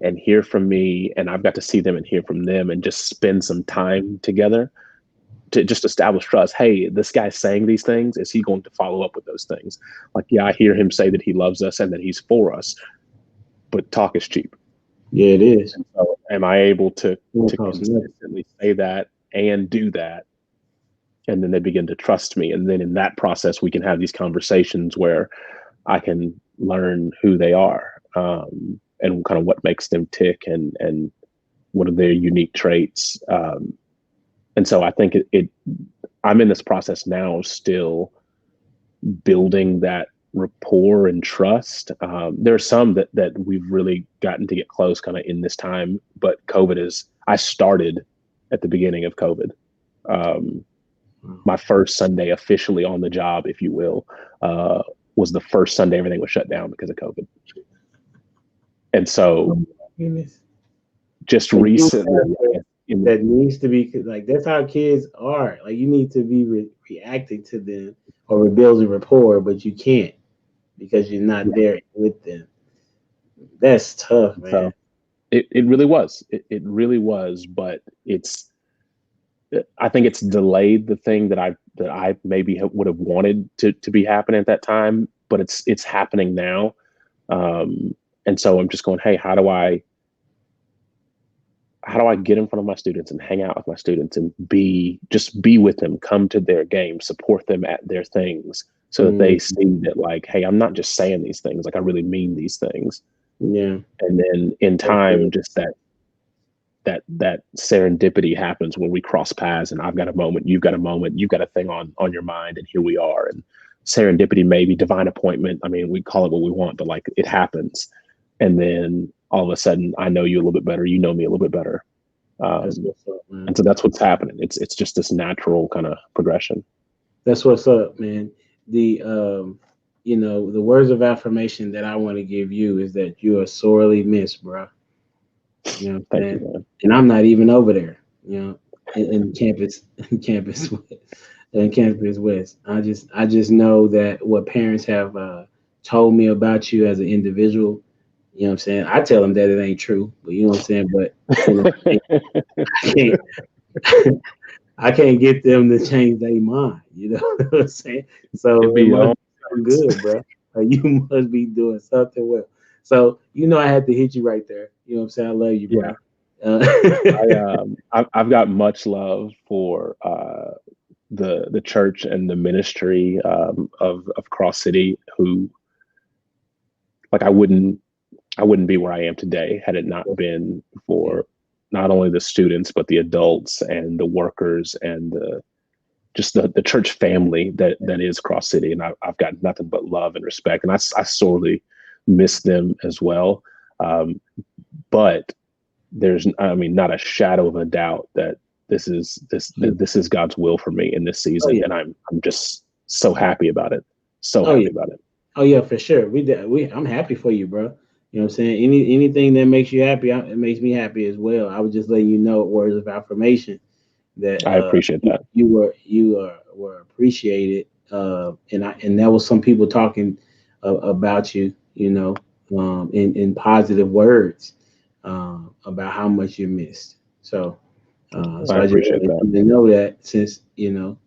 and hear from me, and I've got to see them and hear from them, and just spend some time together to just establish trust. Hey, this guy's saying these things. Is he going to follow up with those things? Like, yeah, I hear him say that he loves us and that he's for us, but talk is cheap. Yeah, it is. So am I able to It costs nothing. consistently say that and do that? And then they begin to trust me. And then in that process, we can have these conversations where I can learn who they are, and kind of what makes them tick, and what are their unique traits. And so I think I'm in this process now, still building that rapport and trust. There are some that we've really gotten to get close kind of in this time, but I started at the beginning of COVID. My first Sunday officially on the job, if you will, was the first Sunday everything was shut down because of COVID. And so just recently, that needs to be, like, that's how kids are. Like, you need to be reacting to them or building rapport, but you can't because you're not there with them. That's tough, man. So it really was. It really was, but I think it's delayed the thing that I maybe would have wanted to be happening at that time, but it's happening now. And so I'm just going, hey, how do I get in front of my students and hang out with my students and be with them, come to their games, support them at their things, so that they see that, like, hey, I'm not just saying these things, like, I really mean these things. Yeah. And then in time, just that serendipity happens when we cross paths, and I've got a moment, you've got a moment, you've got a thing on your mind, and here we are. And serendipity, maybe divine appointment. I mean, we call it what we want, but, like, it happens. And then all of a sudden, I know you a little bit better. You know me a little bit better. And so that's what's happening. It's just this natural kind of progression. That's what's up, man. The the words of affirmation that I want to give you is that you are sorely missed, bro. You know what I'm saying? You, and I'm not even over there, in campus west. I just know that what parents have told me about you as an individual. You know what I'm saying? I tell them that it ain't true, but you know what I'm saying. But I can't get them to change their mind. You know what I'm saying? So it must be good, bro. You must be doing something well. So I had to hit you right there. You know what I'm saying? I love you, bro. I've got much love for the church and the ministry of Cross City, who, like, I wouldn't be where I am today had it not been for not only the students but the adults and the workers and the church family that is Cross City. And I've got nothing but love and respect, and I sorely miss them as well. But there's, I mean, not a shadow of a doubt that this is God's will for me in this season, and I'm just so happy about it. Happy about it. Oh yeah, for sure. I'm happy for you, bro. You know what I'm saying? Anything that makes you happy, it makes me happy as well. I was just letting you know, words of affirmation, that I appreciate that. You were appreciated, and that was some people talking about you, you know, in positive words, about how much you missed. So I appreciate that. To know that, since you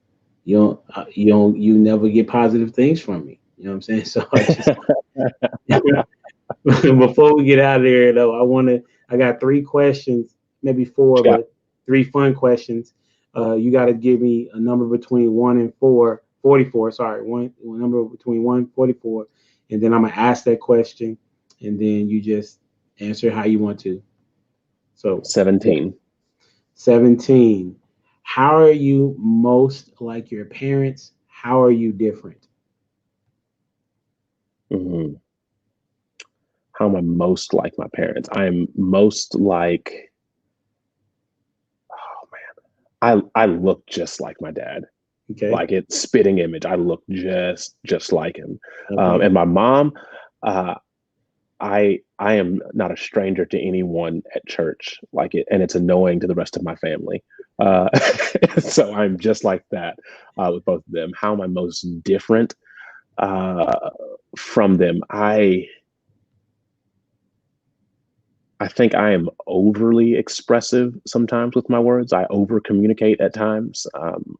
never get positive things from me. You know what I'm saying? So I just before we get out of there, though, I got 3 questions, maybe 4, but 3 fun questions. You got to give me a number between 1 and 44. Sorry, one number between 1 and 44, and then I'm gonna ask that question, and then you just answer how you want to. So 17. 17. How are you most like your parents? How are you different? Mm-hmm. How am I most like my parents? I am most like, oh man, I look just like my dad. Okay. Like, it's spitting image. I look just like him. Okay. And my mom, I am not a stranger to anyone at church, like it, and it's annoying to the rest of my family. So I'm just like that with both of them. How am I most different from them? I think I am overly expressive sometimes with my words. I over communicate at times,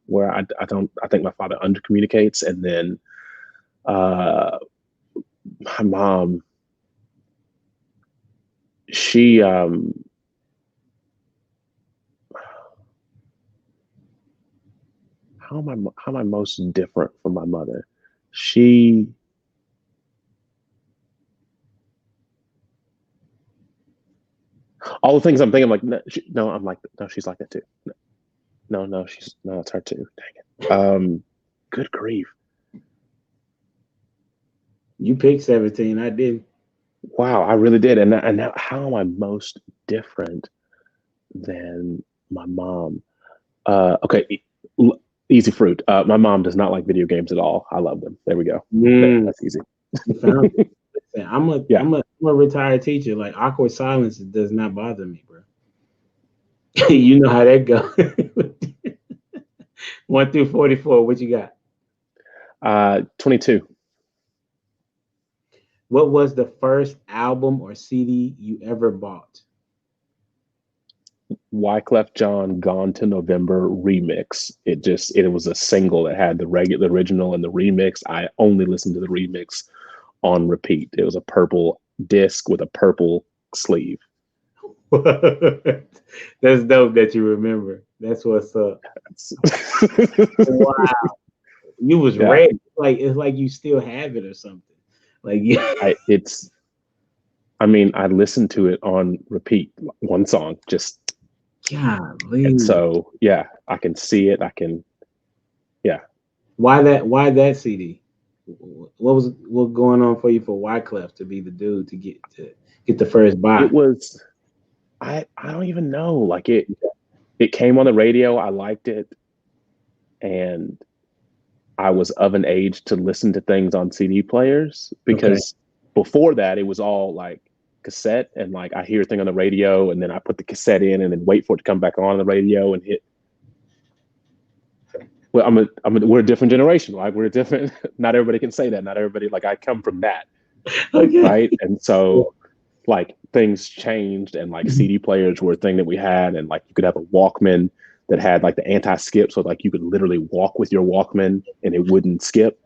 where I don't. I think my father under communicates, and then my mom, she how am I most different from my mother? She, all the things I'm thinking, I'm like, no, I'm like, no, she's like that too. No, it's her too. Dang it. Good grief. You picked 17. I didn't. Wow, I really did. And now, how am I most different than my mom? Okay, easy fruit. My mom does not like video games at all. I love them. There we go. That's easy. You found it. I'm a retired teacher. Like, awkward silence does not bother me, bro. You know how that goes. 1 through 44. What you got? 22. What was the first album or CD you ever bought? Wyclef Jean Gone to November remix. It was a single that had the original and the remix. I only listened to the remix on repeat. It was a purple disc with a purple sleeve. That's dope that you remember. That's what's up. Wow. You was ready. It's like you still have it or something. Like, yeah. I listened to it on repeat, one song, just. Golly. And so, yeah, I can see it. Yeah. Why that CD? What going on for you for Wyclef to be the dude to get the first buy? It was, I don't even know. Like, it came on the radio. I liked it, and I was of an age to listen to things on CD players, because before that it was all like cassette, and like I hear a thing on the radio and then I put the cassette in and then wait for it to come back on the radio and hit. Well, we're a different generation. Like, we're different. Not everybody can say that. Not everybody, like, I come from that. Okay. Right. And so, like, things changed, and like CD players were a thing that we had, and like you could have a Walkman that had like the anti-skip, so like you could literally walk with your Walkman and it wouldn't skip.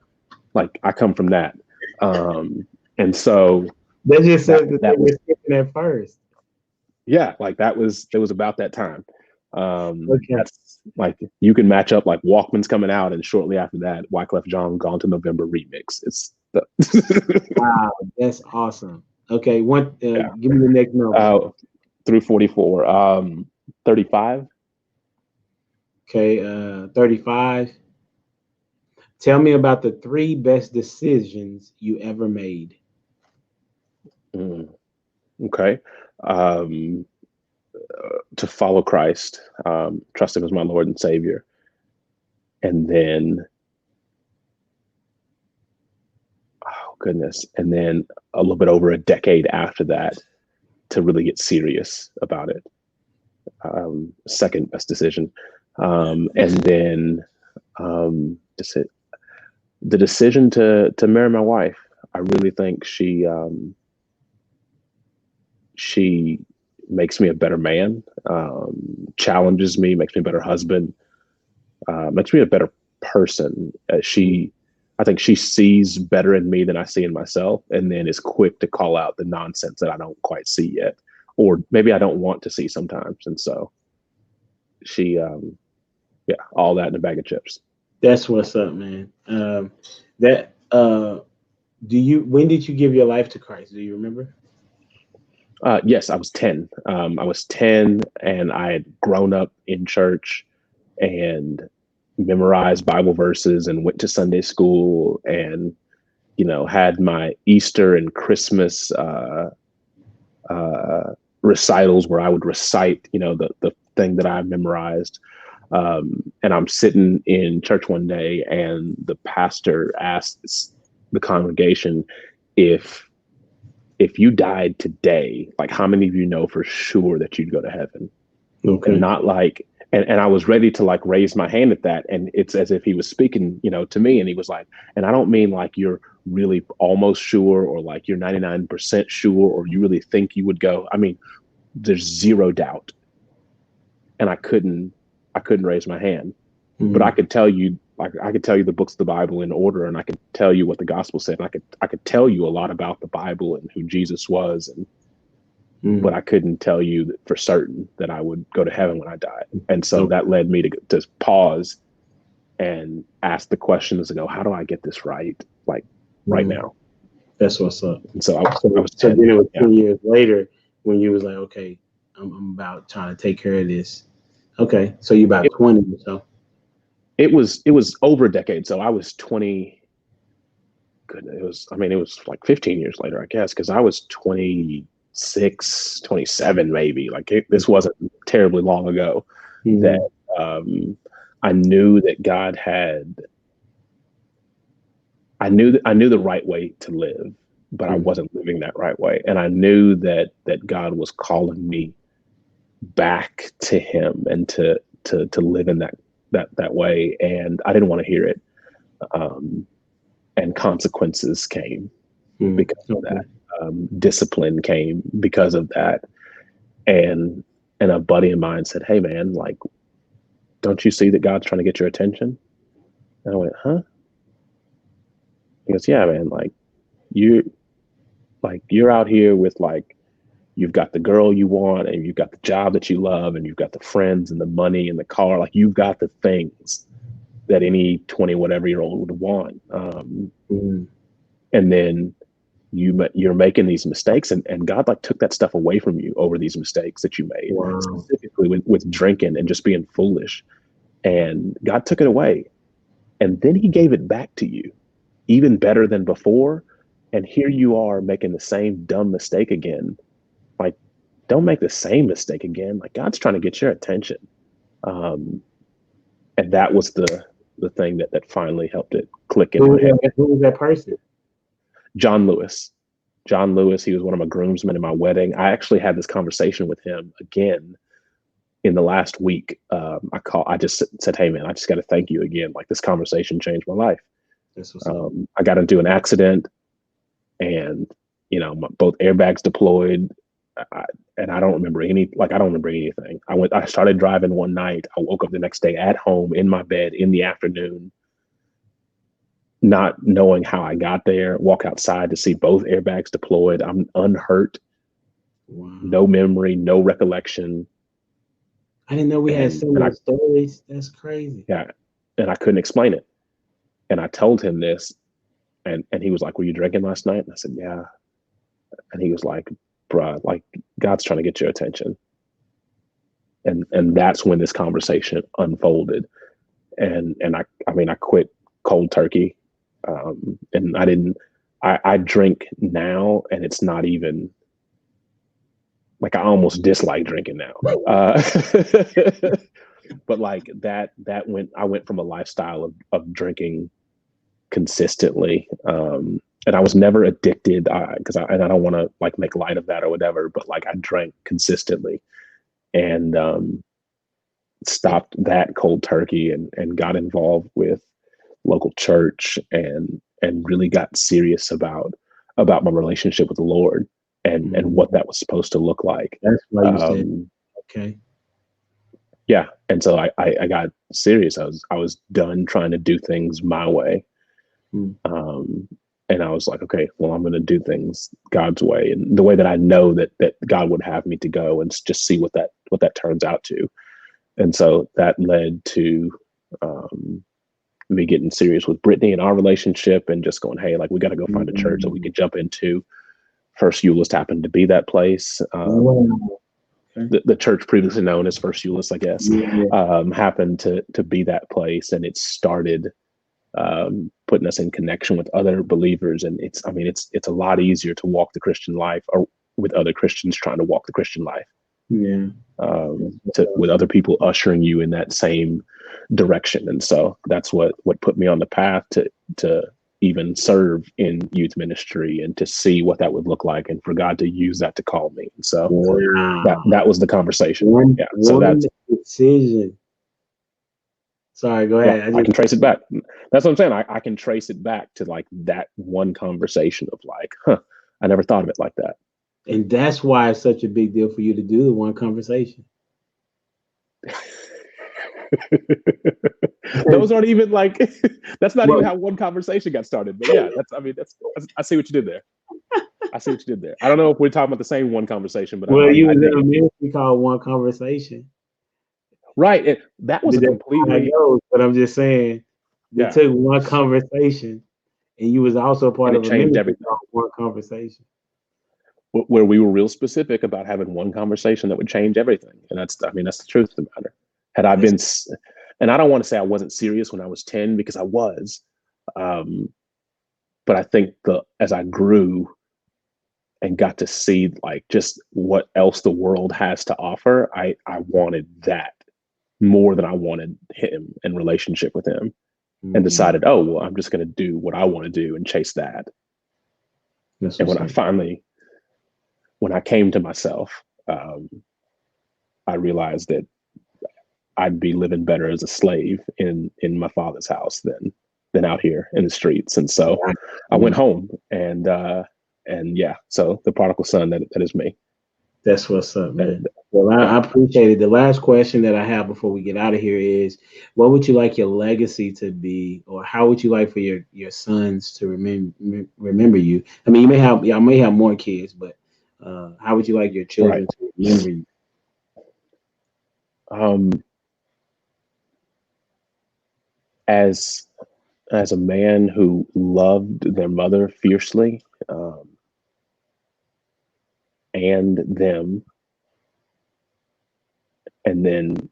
Like, I come from that. And so that just says that they were skipping at first. Yeah, like it was about that time. Okay. That's like, you can match up like Walkman's coming out, and shortly after that, Wyclef Jean Gone to November remix. It's the Wow, that's awesome. Okay, yeah. give me the next number. Through 44. 35. Okay, 35. Tell me about the 3 best decisions you ever made. Mm, okay. Um, to follow Christ, trust him as my Lord and Savior. And then, oh goodness, and then a little bit over a decade after that to really get serious about it. Second best decision. And then just the decision to marry my wife. I really think she makes me a better man, challenges me, makes me a better husband, makes me a better person. I think she sees better in me than I see in myself, and then is quick to call out the nonsense that I don't quite see yet, or maybe I don't want to see sometimes. And so she, yeah, all that in a bag of chips. That's what's up, man. That when did you give your life to Christ? Do you remember? Yes, I was 10. I was 10, and I had grown up in church and memorized Bible verses and went to Sunday school, and, had my Easter and Christmas recitals where I would recite, the thing that I memorized. And I'm sitting in church one day, and the pastor asks the congregation, if you died today, like, how many of you know for sure that you'd go to heaven? Okay. And not like, and I was ready to like raise my hand at that. And it's as if he was speaking, to me. And he was like, and I don't mean like you're really almost sure, or like you're 99% sure, or you really think you would go. I mean, there's zero doubt. And I couldn't raise my hand, but I could tell you, like, I could tell you the books of the Bible in order, and I could tell you what the gospel said. And I could tell you a lot about the Bible and who Jesus was, but I couldn't tell you for certain that I would go to heaven when I died. And so that led me to pause and ask the questions and go, how do I get this right? Like right now. That's what's up. And so I was 10. So then it was 10 years later when you was like, okay, I'm about trying to take care of this. Okay. So you about 20 or so. It was over a decade. So I was 20. Goodness, it was like 15 years later, I guess, because I was 26, 27, maybe. Like this wasn't terribly long ago that I knew that God had. I knew the right way to live, but I wasn't living that right way, and I knew that God was calling me back to Him and to live in that way, and I didn't want to hear it. And consequences came because of that. Discipline came because of that. And a buddy of mine said, "Hey man, like, don't you see that God's trying to get your attention?" And I went, "Huh?" He goes, "Yeah, man, like you're out here with, like, you've got the girl you want, and you've got the job that you love, and you've got the friends and the money and the car. Like, you've got the things that any 20 whatever year old would want. And then you're making these mistakes, and God like took that stuff away from you over these mistakes that you made, specifically with drinking and just being foolish. And God took it away, and then He gave it back to you, even better than before. And here you are making the same dumb mistake again. Like, don't make the same mistake again. Like, God's trying to get your attention." And that was the thing that finally helped it click in my head. Who was that person? John Lewis. John Lewis, he was one of my groomsmen in my wedding. I actually had this conversation with him again in the last week. I just said, "Hey man, I just got to thank you again. Like, this conversation changed my life." I got into an accident, and both airbags deployed. And I don't remember anything. I started driving one night. I woke up the next day at home in my bed in the afternoon, not knowing how I got there. Walk outside to see both airbags deployed. I'm unhurt. Wow. No memory, no recollection. I didn't know we had and and I similar stories. That's crazy. yeah, and I couldn't explain it. And I told him this, and he was like, "Were you drinking last night?" And I said, "Yeah." And he was like, "Bruh, like God's trying to get your attention." And that's when this conversation unfolded. And I mean, I quit cold turkey, and I didn't. I drink now, and it's not even like I almost dislike drinking now. But like that went. I went from a lifestyle of drinking consistently, and I was never addicted because and I don't want to like make light of that or whatever. But like I drank consistently, and stopped that cold turkey, and got involved with local church, and really got serious about my relationship with the Lord, and what that was supposed to look like. That's why you said, okay. Yeah. And so I got serious. I was done trying to do things my way. And I was like, okay, well, I'm going to do things God's way, and the way that I know that God would have me to go, and just see what that turns out to. And so that led to me getting serious with Brittany and our relationship, and just going, hey, like we got to go find a church that we could jump into. First Eulist happened to be that place. The church previously known as First Eulist, I guess, happened to be that place, and it started putting us in connection with other believers. And it's a lot easier to walk the Christian life or with other Christians trying to walk the Christian life. Yeah. With other people ushering you in that same direction. And so that's what put me on the path to even serve in youth ministry, and to see what that would look like, and for God to use that to call me. And so that was the conversation. So that's decision. Sorry, go ahead. I can trace it back. That's what I'm saying. I can trace it back to like that one conversation of like, I never thought of it like that. And that's why it's such a big deal for you to do the one conversation. Those aren't even like, that's not even how one conversation got started. But yeah, I see what you did there. I see what you did there. I don't know if we're talking about the same one conversation, but you was in a ministry called One Conversation. Right. That was a completely. But I'm just saying, they took one conversation, and you was also part of a ministry called One Conversation, where we were real specific about having one conversation that would change everything. And that's the truth of the matter. Had I been, and I don't want to say I wasn't serious when I was 10, because I was, but I think as I grew and got to see like just what else the world has to offer, I wanted that more than I wanted him and relationship with him, and decided, oh, well, I'm just going to do what I want to do and chase that. And when I came to myself, I realized that I'd be living better as a slave in my father's house than out here in the streets. And so I went home, and so the prodigal son, that is me. That's what's up, man. Well, I appreciate it. The last question that I have before we get out of here is, what would you like your legacy to be, or how would you like for your sons to remember you? I mean, y'all may have more kids, but how would you like your children to remember you? As a man who loved their mother fiercely, and them, and then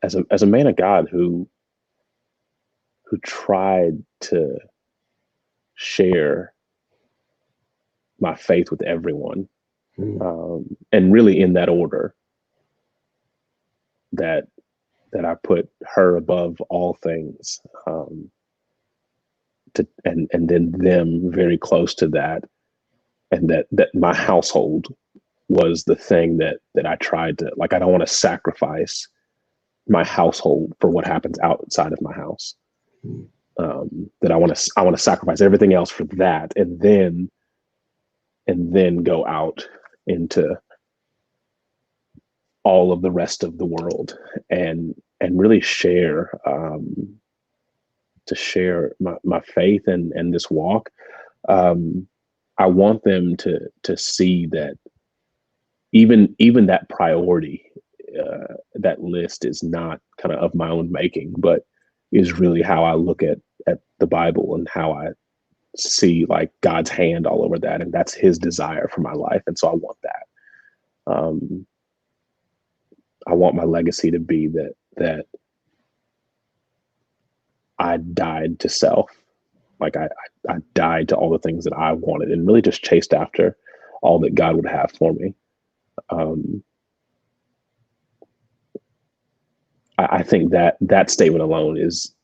as a man of God who tried to share my faith with everyone, and really in that order, that I put her above all things, and then them very close to that, and that my household was the thing that I tried to, like, I don't want to sacrifice my household for what happens outside of my house. That I want to sacrifice everything else for that, and then go out into all of the rest of the world, and really share, to share my faith and this walk. I want them to see that even that priority that list is not kind of my own making, but is really how I look at the Bible and how I see like God's hand all over that, and that's His desire for my life, and so I want that. I want my legacy to be that I died to self, like I died to all the things that I wanted, and really just chased after all that God would have for me. I think that statement alone is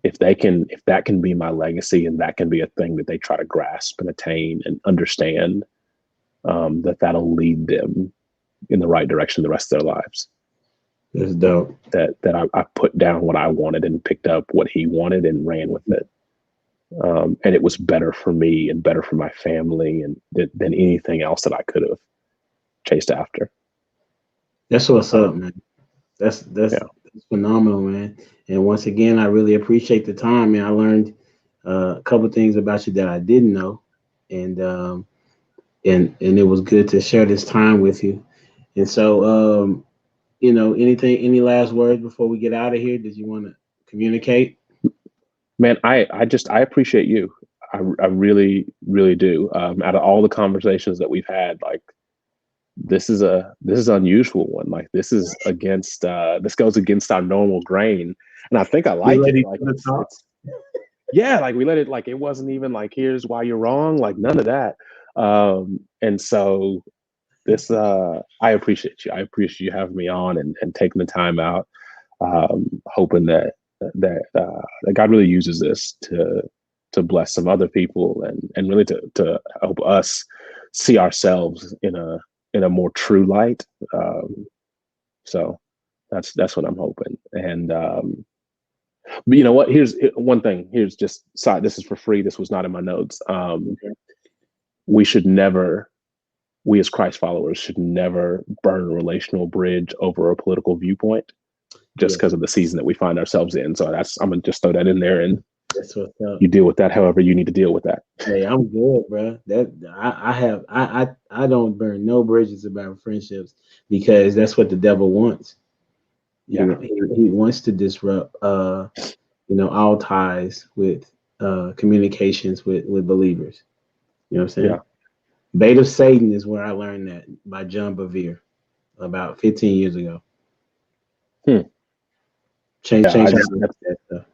if that can be my legacy, and that can be a thing that they try to grasp and attain and understand, that'll lead them in the right direction the rest of their lives. That's dope. That I put down what I wanted and picked up what He wanted and ran with it. And it was better for me and better for my family and than anything else that I could have chased after. That's what's up, man. That's phenomenal, man. And once again, I really appreciate the time, man. I learned a couple things about you that I didn't know, and it was good to share this time with you. And so, any last words before we get out of here? Did you want to communicate? Man, I appreciate you. I really, really do. Out of all the conversations that we've had, like this is an unusual one. like this is against this goes against our normal grain, and I think I like it. Like yeah, like we let it, like it wasn't even like here's why you're wrong, like none of that. And so this I appreciate you. I appreciate you having me on and taking the time out. Hoping that God really uses this to bless some other people and really to help us see ourselves in a more true light. So that's what I'm hoping. And but you know what? Here's one thing. Here's just side. This is for free. This was not in my notes. We should never, we as Christ followers should never burn a relational bridge over a political viewpoint, just because of the season that we find ourselves in. So I'm gonna just throw that in there, and that's what's up. You deal with that however you need to deal with that. Hey, I'm good, bro. I don't burn no bridges about friendships, because that's what the devil wants. Yeah. He wants to disrupt all ties with communications with believers. You know what I'm saying? Yeah. Bait of Satan is where I learned that, by John Bevere about 15 years ago. Change that stuff.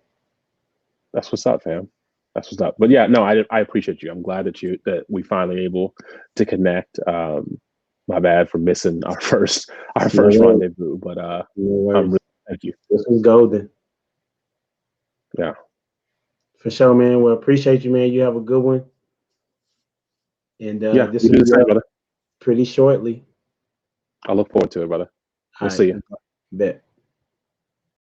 That's what's up, fam. That's what's up. But yeah, no, I appreciate you. I'm glad that we finally able to connect. My bad for missing our first rendezvous, but thank you. This was golden. Yeah. For sure, man. Well, appreciate you, man. You have a good one. And this will be up pretty shortly. I look forward to it, brother. We'll see you. Bet.